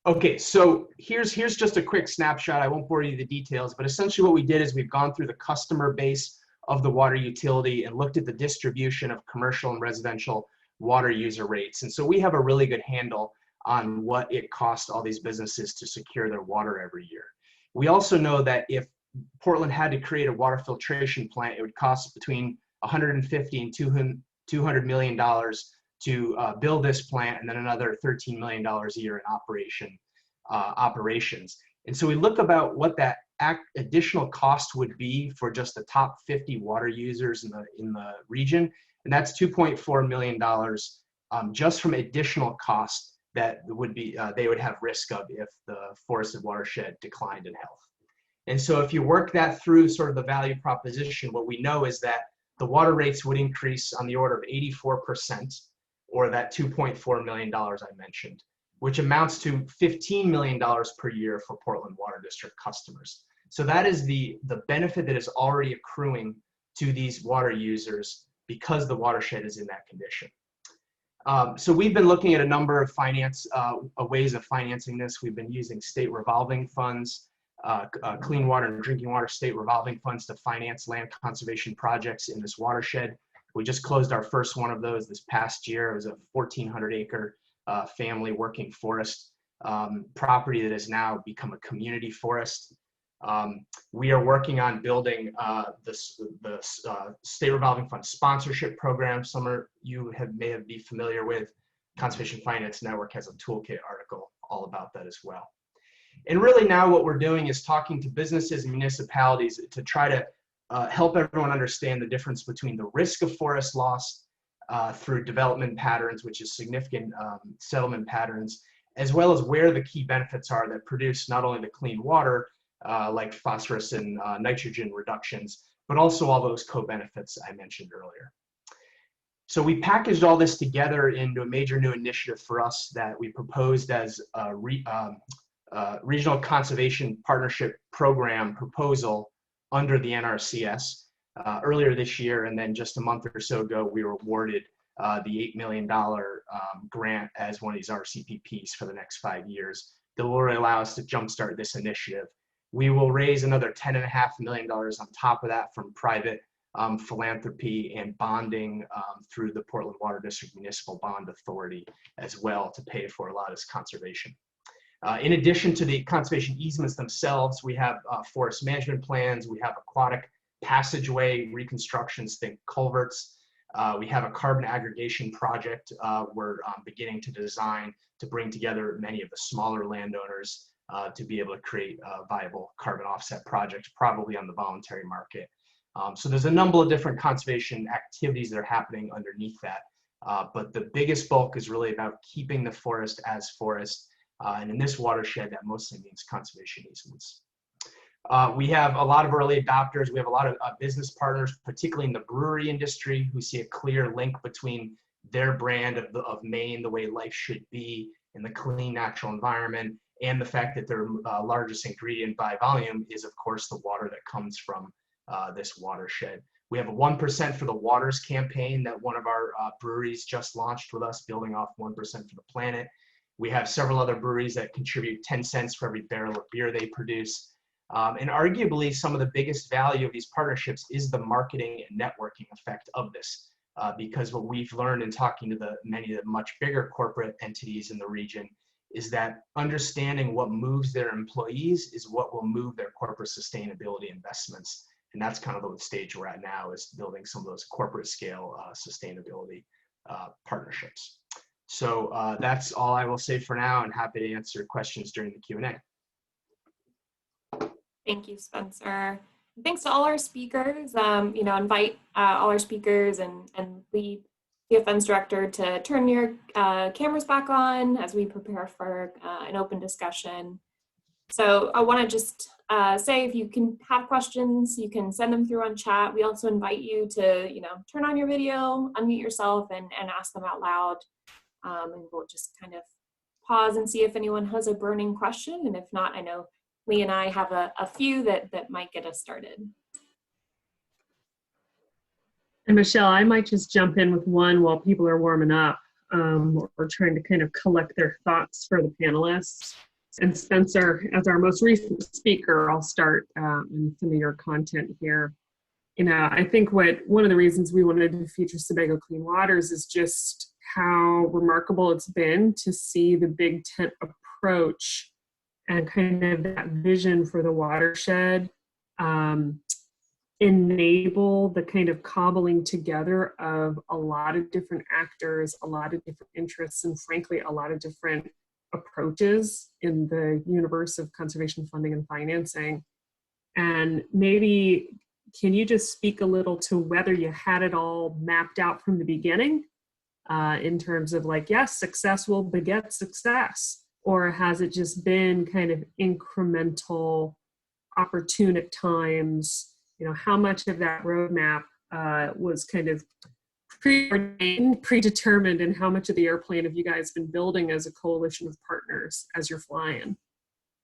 Okay, so here's just a quick snapshot. I won't bore you with the details, but essentially what we did is we've gone through the customer base of the water utility and looked at the distribution of commercial and residential water user rates. And so we have a really good handle on what it costs all these businesses to secure their water every year. We also know that if Portland had to create a water filtration plant, it would cost between $150 and $200 million to build this plant, and then another $13 million a year in operations. And so we look about what that additional cost would be for just the top 50 water users in the region, and that's $2.4 million just from additional costs that would be they would have risk of if the forested watershed declined in health. And so if you work that through sort of the value proposition, what we know is that the water rates would increase on the order of 84%, or that $2.4 million I mentioned, which amounts to $15 million per year for Portland Water District customers. So that is the benefit that is already accruing to these water users because the watershed is in that condition. So we've been looking at a number of ways of financing this. We've been using state revolving funds, clean water and drinking water state revolving funds to finance land conservation projects in this watershed. We just closed our first one of those this past year. It was a 1,400 acre family working forest property that has now become a community forest. We are working on building the state revolving fund sponsorship program. Some of you may be familiar with. Conservation Finance Network has a toolkit article all about that as well. And really now what we're doing is talking to businesses and municipalities to try to help everyone understand the difference between the risk of forest loss through development patterns, which is significant settlement patterns, as well as where the key benefits are that produce not only the clean water, like phosphorus and nitrogen reductions, but also all those co-benefits I mentioned earlier. So we packaged all this together into a major new initiative for us that we proposed as a Regional Conservation Partnership Program proposal under the NRCS earlier this year, and then just a month or so ago, we were awarded the $8 million grant as one of these RCPPs for the next 5 years that will really allow us to jumpstart this initiative. We will raise another $10.5 million on top of that from private philanthropy and bonding through the Portland Water District Municipal Bond Authority as well to pay for a lot of this conservation. In addition to the conservation easements themselves, we have forest management plans, we have aquatic passageway reconstructions, think culverts, We have a carbon aggregation project we're beginning to design to bring together many of the smaller landowners to be able to create a viable carbon offset project, probably on the voluntary market. So there's a number of different conservation activities that are happening underneath that. But the biggest bulk is really about keeping the forest as forest. And in this watershed, that mostly means conservation easements. We have a lot of early adopters. We have a lot of business partners, particularly in the brewery industry, who see a clear link between their brand of Maine, the way life should be in the clean natural environment, and the fact that their largest ingredient by volume is, of course, the water that comes from this watershed. We have a 1% for the Waters campaign that one of our breweries just launched with us, building off 1% for the planet. We have several other breweries that contribute 10 cents for every barrel of beer they produce. And arguably, some of the biggest value of these partnerships is the marketing and networking effect of this. Because what we've learned in talking to many of the much bigger corporate entities in the region is that understanding what moves their employees is what will move their corporate sustainability investments. And that's kind of the stage we're at now, is building some of those corporate scale sustainability partnerships. So that's all I will say for now, and happy to answer questions during the Q&A. Thank you, Spencer. Thanks to all our speakers. Invite all our speakers and lead defense director to turn your cameras back on as we prepare for an open discussion. So I want to just say, if you can have questions, you can send them through on chat. We also invite you to, turn on your video, unmute yourself, and ask them out loud. And we'll just kind of pause and see if anyone has a burning question. And if not, I know Lee and I have a few that might get us started. And Michelle, I might just jump in with one while people are warming up, or trying to kind of collect their thoughts for the panelists. And Spencer, as our most recent speaker, I'll start in some of your content here. I think one of the reasons we wanted to feature Sebago Clean Waters is just how remarkable it's been to see the big tent approach and kind of that vision for the watershed enable the kind of cobbling together of a lot of different actors, a lot of different interests, and frankly, a lot of different approaches in the universe of conservation funding and financing. And maybe, can you just speak a little to whether you had it all mapped out from the beginning in terms of yes, success will beget success, or has it just been kind of incremental, opportune at times? How much of that roadmap was kind of preordained, predetermined, and how much of the airplane have you guys been building as a coalition of partners as you're flying?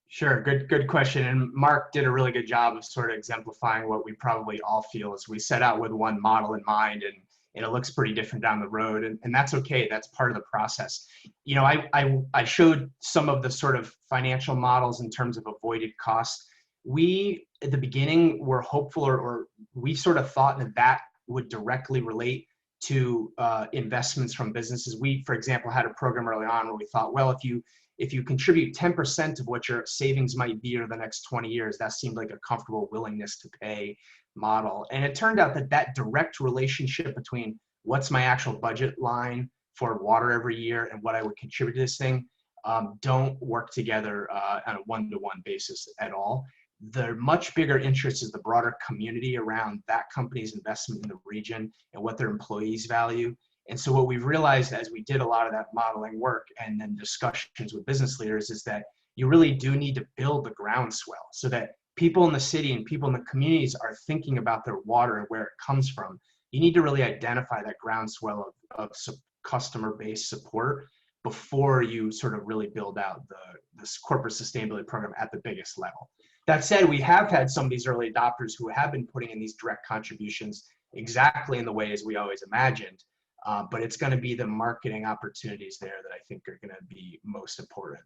Sure, good question. And Mark did a really good job of sort of exemplifying what we probably all feel as we set out with one model in mind, and it looks pretty different down the road, and that's okay. That's part of the process. I showed some of the sort of financial models in terms of avoided costs. We, at the beginning, were hopeful, or we sort of thought that would directly relate to investments from businesses. We, for example, had a program early on where we thought, well, if you contribute 10% of what your savings might be over the next 20 years, that seemed like a comfortable willingness to pay model. And it turned out that direct relationship between what's my actual budget line for water every year and what I would contribute to this thing don't work together on a one-to-one basis at all. The much bigger interest is the broader community around that company's investment in the region and what their employees value. And so what we've realized as we did a lot of that modeling work and then discussions with business leaders is that you really do need to build the groundswell so that people in the city and people in the communities are thinking about their water and where it comes from. You need to really identify that groundswell of customer-based support before you sort of really build out this corporate sustainability program at the biggest level. That said, we have had some of these early adopters who have been putting in these direct contributions exactly in the way as we always imagined, but it's going to be the marketing opportunities there that I think are going to be most important.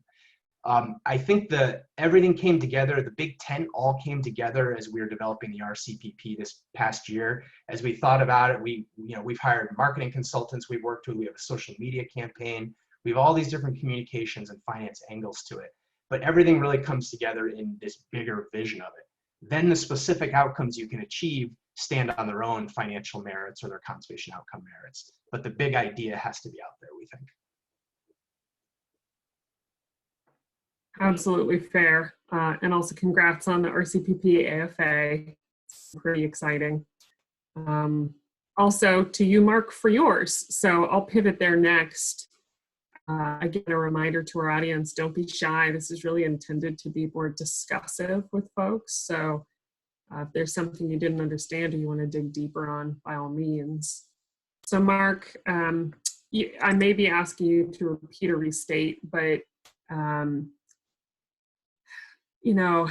I think that everything came together. The big tent all came together as we were developing the RCPP this past year. As we thought about it, we've hired marketing consultants we've worked with. We have a social media campaign. We have all these different communications and finance angles to it. But everything really comes together in this bigger vision of it. Then the specific outcomes you can achieve stand on their own financial merits or their conservation outcome merits. But the big idea has to be out there, we think. Absolutely fair. And also congrats on the RCPP AFA. It's pretty exciting. Also to you, Mark, for yours. So I'll pivot there next. Again, a reminder to our audience, don't be shy. This is really intended to be more discussive with folks. So if there's something you didn't understand or you want to dig deeper on, by all means. So Mark, I may be asking you to repeat or restate, but you know,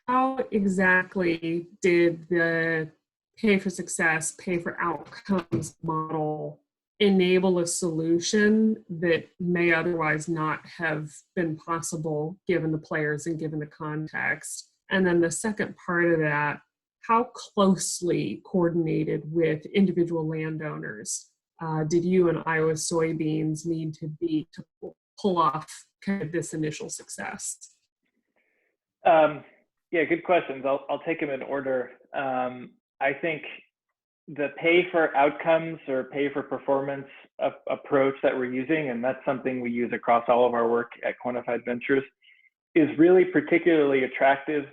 how exactly did the pay for success, pay for outcomes model enable a solution that may otherwise not have been possible given the players and given the context? And then the second part of that, how closely coordinated with individual landowners did you and Iowa soybeans need to be to pull off kind of this initial success? Yeah, good questions. I'll take them in order. I think the pay for outcomes or pay for performance approach that we're using, and that's something we use across all of our work at Quantified Ventures, is really particularly attractive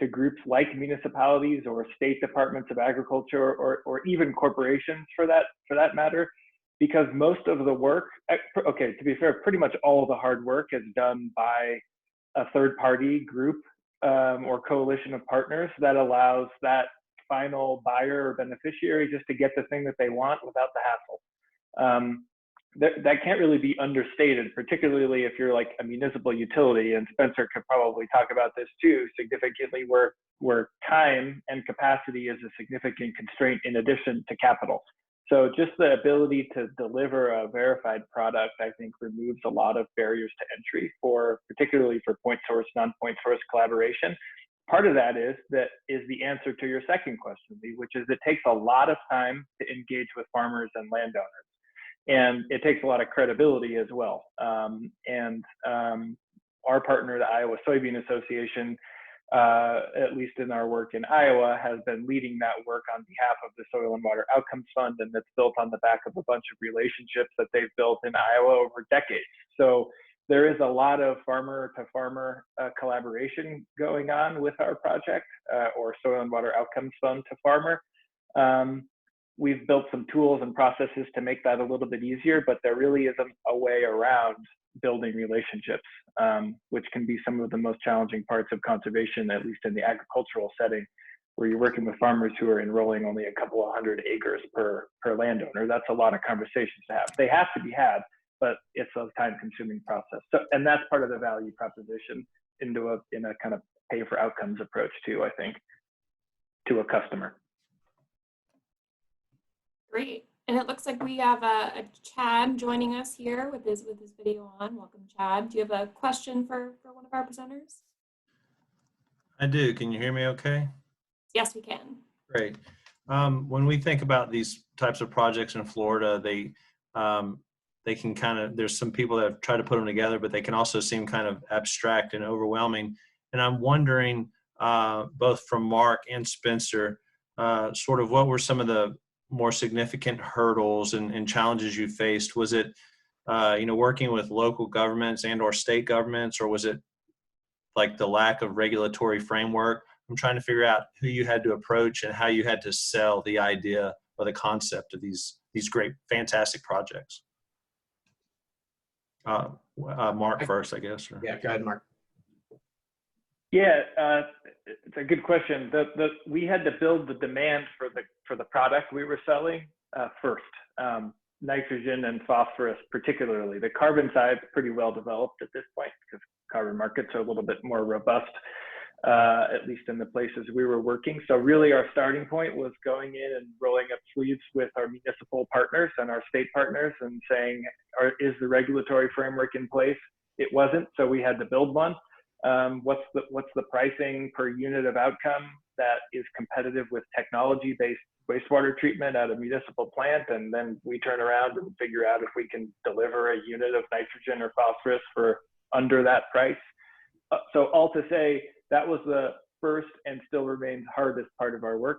to groups like municipalities or state departments of agriculture or even corporations for that matter, because most of the work, okay, to be fair, pretty much all of the hard work is done by a third-party group or coalition of partners that allows that final buyer or beneficiary just to get the thing that they want without the hassle. That can't really be understated, particularly if you're like a municipal utility, and Spencer could probably talk about this too, significantly, where time and capacity is a significant constraint in addition to capital. So just the ability to deliver a verified product, I think, removes a lot of barriers to entry particularly for point source, non-point source collaboration. Part of that is the answer to your second question, which is it takes a lot of time to engage with farmers and landowners. And it takes a lot of credibility as well. Our partner, the Iowa Soybean Association, at least in our work in Iowa, has been leading that work on behalf of the Soil and Water Outcomes Fund, and that's built on the back of a bunch of relationships that they've built in Iowa over decades. So there is a lot of farmer-to-farmer collaboration going on with our project, or Soil and Water Outcomes Fund to farmer. We've built some tools and processes to make that a little bit easier, but there really isn't a way around building relationships, which can be some of the most challenging parts of conservation, at least in the agricultural setting, where you're working with farmers who are enrolling only a couple of hundred acres per landowner. That's a lot of conversations to have. They have to be had, but it's a time-consuming process. So, and that's part of the value proposition in a kind of pay for outcomes approach too, I think, to a customer. Great. And it looks like we have a Chad joining us here with his video on. Welcome, Chad. Do you have a question for one of our presenters? I do. Can you hear me okay? Yes, we can. Great. When we think about these types of projects in Florida, they can kind of, there's some people that have tried to put them together, but they can also seem kind of abstract and overwhelming. And I'm wondering, both from Mark and Spencer, sort of what were some of the more significant hurdles and challenges you faced? Was it, working with local governments and or state governments, or was it like the lack of regulatory framework? I'm trying to figure out who you had to approach and how you had to sell the idea or the concept of these great, fantastic projects. Mark first, I guess. Or... Yeah, go ahead, Mark. Yeah, it's a good question. We had to build the demand for the product we were selling first. Nitrogen and phosphorus, particularly. The carbon side is pretty well developed at this point because carbon markets are a little bit more robust, at least in the places we were working. So really our starting point was going in and rolling up sleeves with our municipal partners and our state partners and saying, is the regulatory framework in place? It wasn't, so we had to build one. What's the pricing per unit of outcome that is competitive with technology-based wastewater treatment at a municipal plant? And then we turn around and figure out if we can deliver a unit of nitrogen or phosphorus for under that price. So all to say, that was the first and still remains hardest part of our work.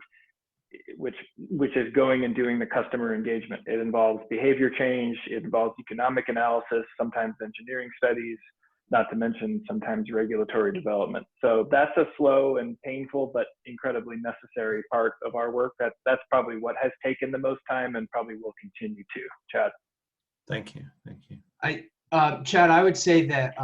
which is going and doing the customer engagement. It involves behavior change, it involves economic analysis, sometimes engineering studies, not to mention sometimes regulatory development. So that's a slow and painful but incredibly necessary part of our work. That's probably what has taken the most time and probably will continue to. Chad. Thank you. Thank you. Chad, I would say that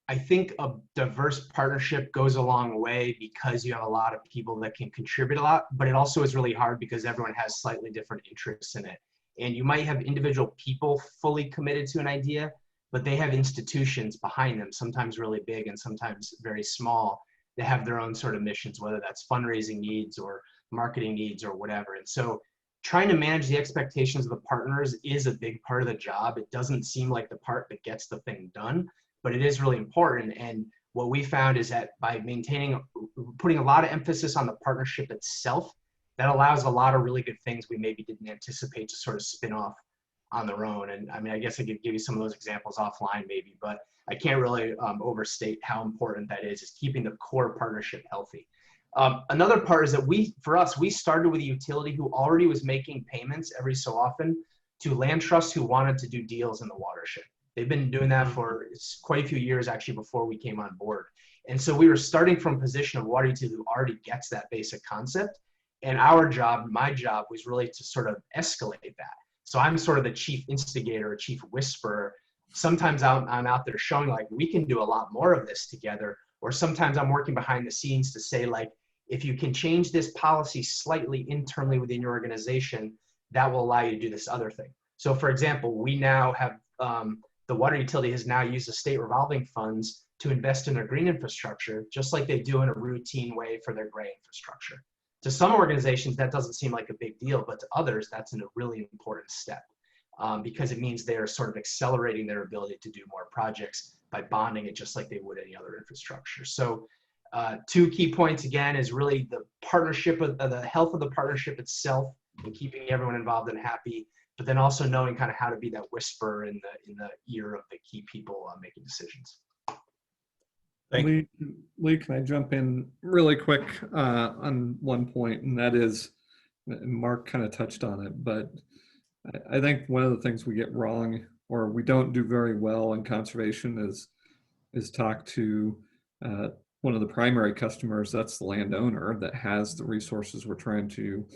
I think a diverse partnership goes a long way because you have a lot of people that can contribute a lot, but it also is really hard because everyone has slightly different interests in it. And you might have individual people fully committed to an idea, but they have institutions behind them, sometimes really big and sometimes very small, that have their own sort of missions, whether that's fundraising needs or marketing needs or whatever. And so trying to manage the expectations of the partners is a big part of the job. It doesn't seem like the part that gets the thing done, but it is really important. And what we found is that by putting a lot of emphasis on the partnership itself, that allows a lot of really good things we maybe didn't anticipate to sort of spin off on their own. And I mean, I guess I could give you some of those examples offline maybe, but I can't really overstate how important that is keeping the core partnership healthy. Another part is that we started with a utility who already was making payments every so often to land trusts who wanted to do deals in the watershed. They've been doing that for quite a few years actually before we came on board. And so we were starting from a position of water utility who already gets that basic concept. And my job was really to sort of escalate that. So I'm sort of the chief instigator, or chief whisperer. Sometimes I'm out there showing like, we can do a lot more of this together. Or sometimes I'm working behind the scenes to say like, if you can change this policy slightly internally within your organization, that will allow you to do this other thing. So for example, we now have, the water utility has now used the state revolving funds to invest in their green infrastructure, just like they do in a routine way for their gray infrastructure. To some organizations, that doesn't seem like a big deal, but to others, that's a really important step because it means they're sort of accelerating their ability to do more projects by bonding it just like they would any other infrastructure. So two key points again is really the partnership, the health of the partnership itself and keeping everyone involved and happy, but then also knowing kind of how to be that whisper in the ear of the key people making decisions. Lee, can I jump in really quick on one point, and that is, and Mark kind of touched on it, but I think one of the things we get wrong or we don't do very well in conservation is talk to one of the primary customers, that's the landowner that has the resources we're trying to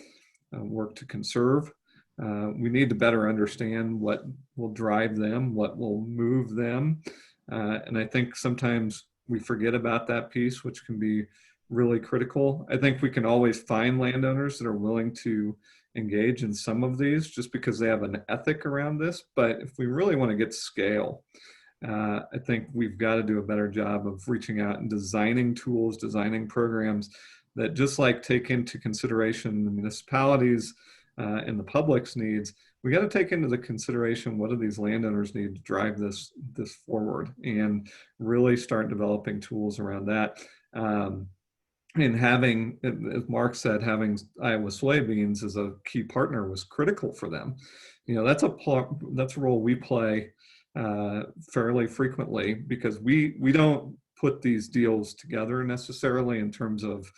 work to conserve. We need to better understand what will drive them, what will move them. And I think sometimes we forget about that piece, which can be really critical. I think we can always find landowners that are willing to engage in some of these just because they have an ethic around this. But if we really want to get scale, I think we've got to do a better job of reaching out and designing tools, designing programs that just like take into consideration the municipalities and the public's needs. We got to take into the consideration what do these landowners need to drive this forward and really start developing tools around that. And having, as Mark said, having Iowa soybeans as a key partner was critical for them. You know, that's a role we play fairly frequently because we don't put these deals together necessarily in terms of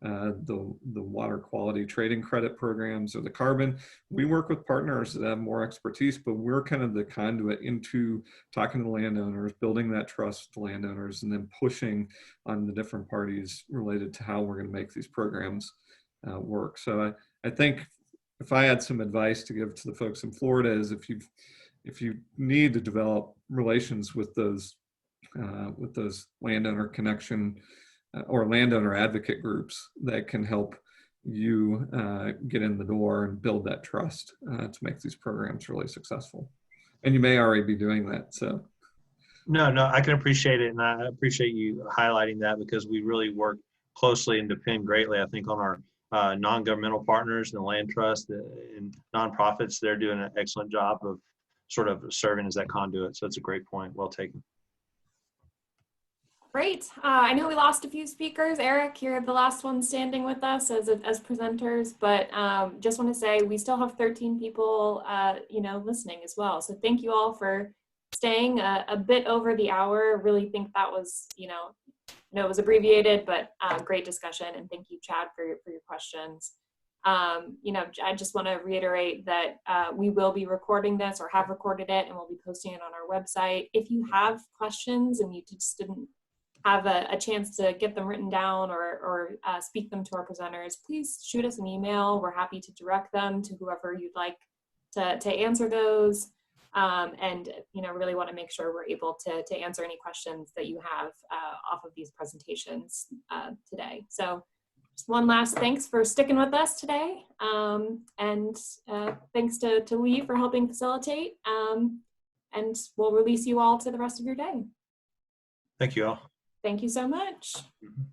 the water quality trading credit programs or the carbon. We work with partners that have more expertise, but we're kind of the conduit into talking to the landowners, building that trust with the landowners, and then pushing on the different parties related to how we're going to make these programs work. So I think if I had some advice to give to the folks in Florida is if you need to develop relations with those landowner connection or landowner advocate groups that can help you get in the door and build that trust to make these programs really successful. And you may already be doing that. So, No, I can appreciate it, and I appreciate you highlighting that because we really work closely and depend greatly, I think, on our non-governmental partners and the land trust and nonprofits. They're doing an excellent job of sort of serving as that conduit. So it's a great point. Well taken. Great. I know we lost a few speakers. Erik, you're the last one standing with us as presenters, but just want to say we still have 13 people, listening as well. So thank you all for staying a bit over the hour. Really think that was, it was abbreviated, but great discussion. And thank you, Chad, for your questions. You know, I just want to reiterate that we will be recording this or have recorded it, and we'll be posting it on our website. If you have questions and you just didn't have a chance to get them written down or speak them to our presenters, please shoot us an email. We're happy to direct them to whoever you'd like to answer those. And, you know, really want to make sure we're able to answer any questions that you have off of these presentations today. So just one last thanks for sticking with us today. And thanks to Lee for helping facilitate. And we'll release you all to the rest of your day. Thank you all. Thank you so much. Mhm.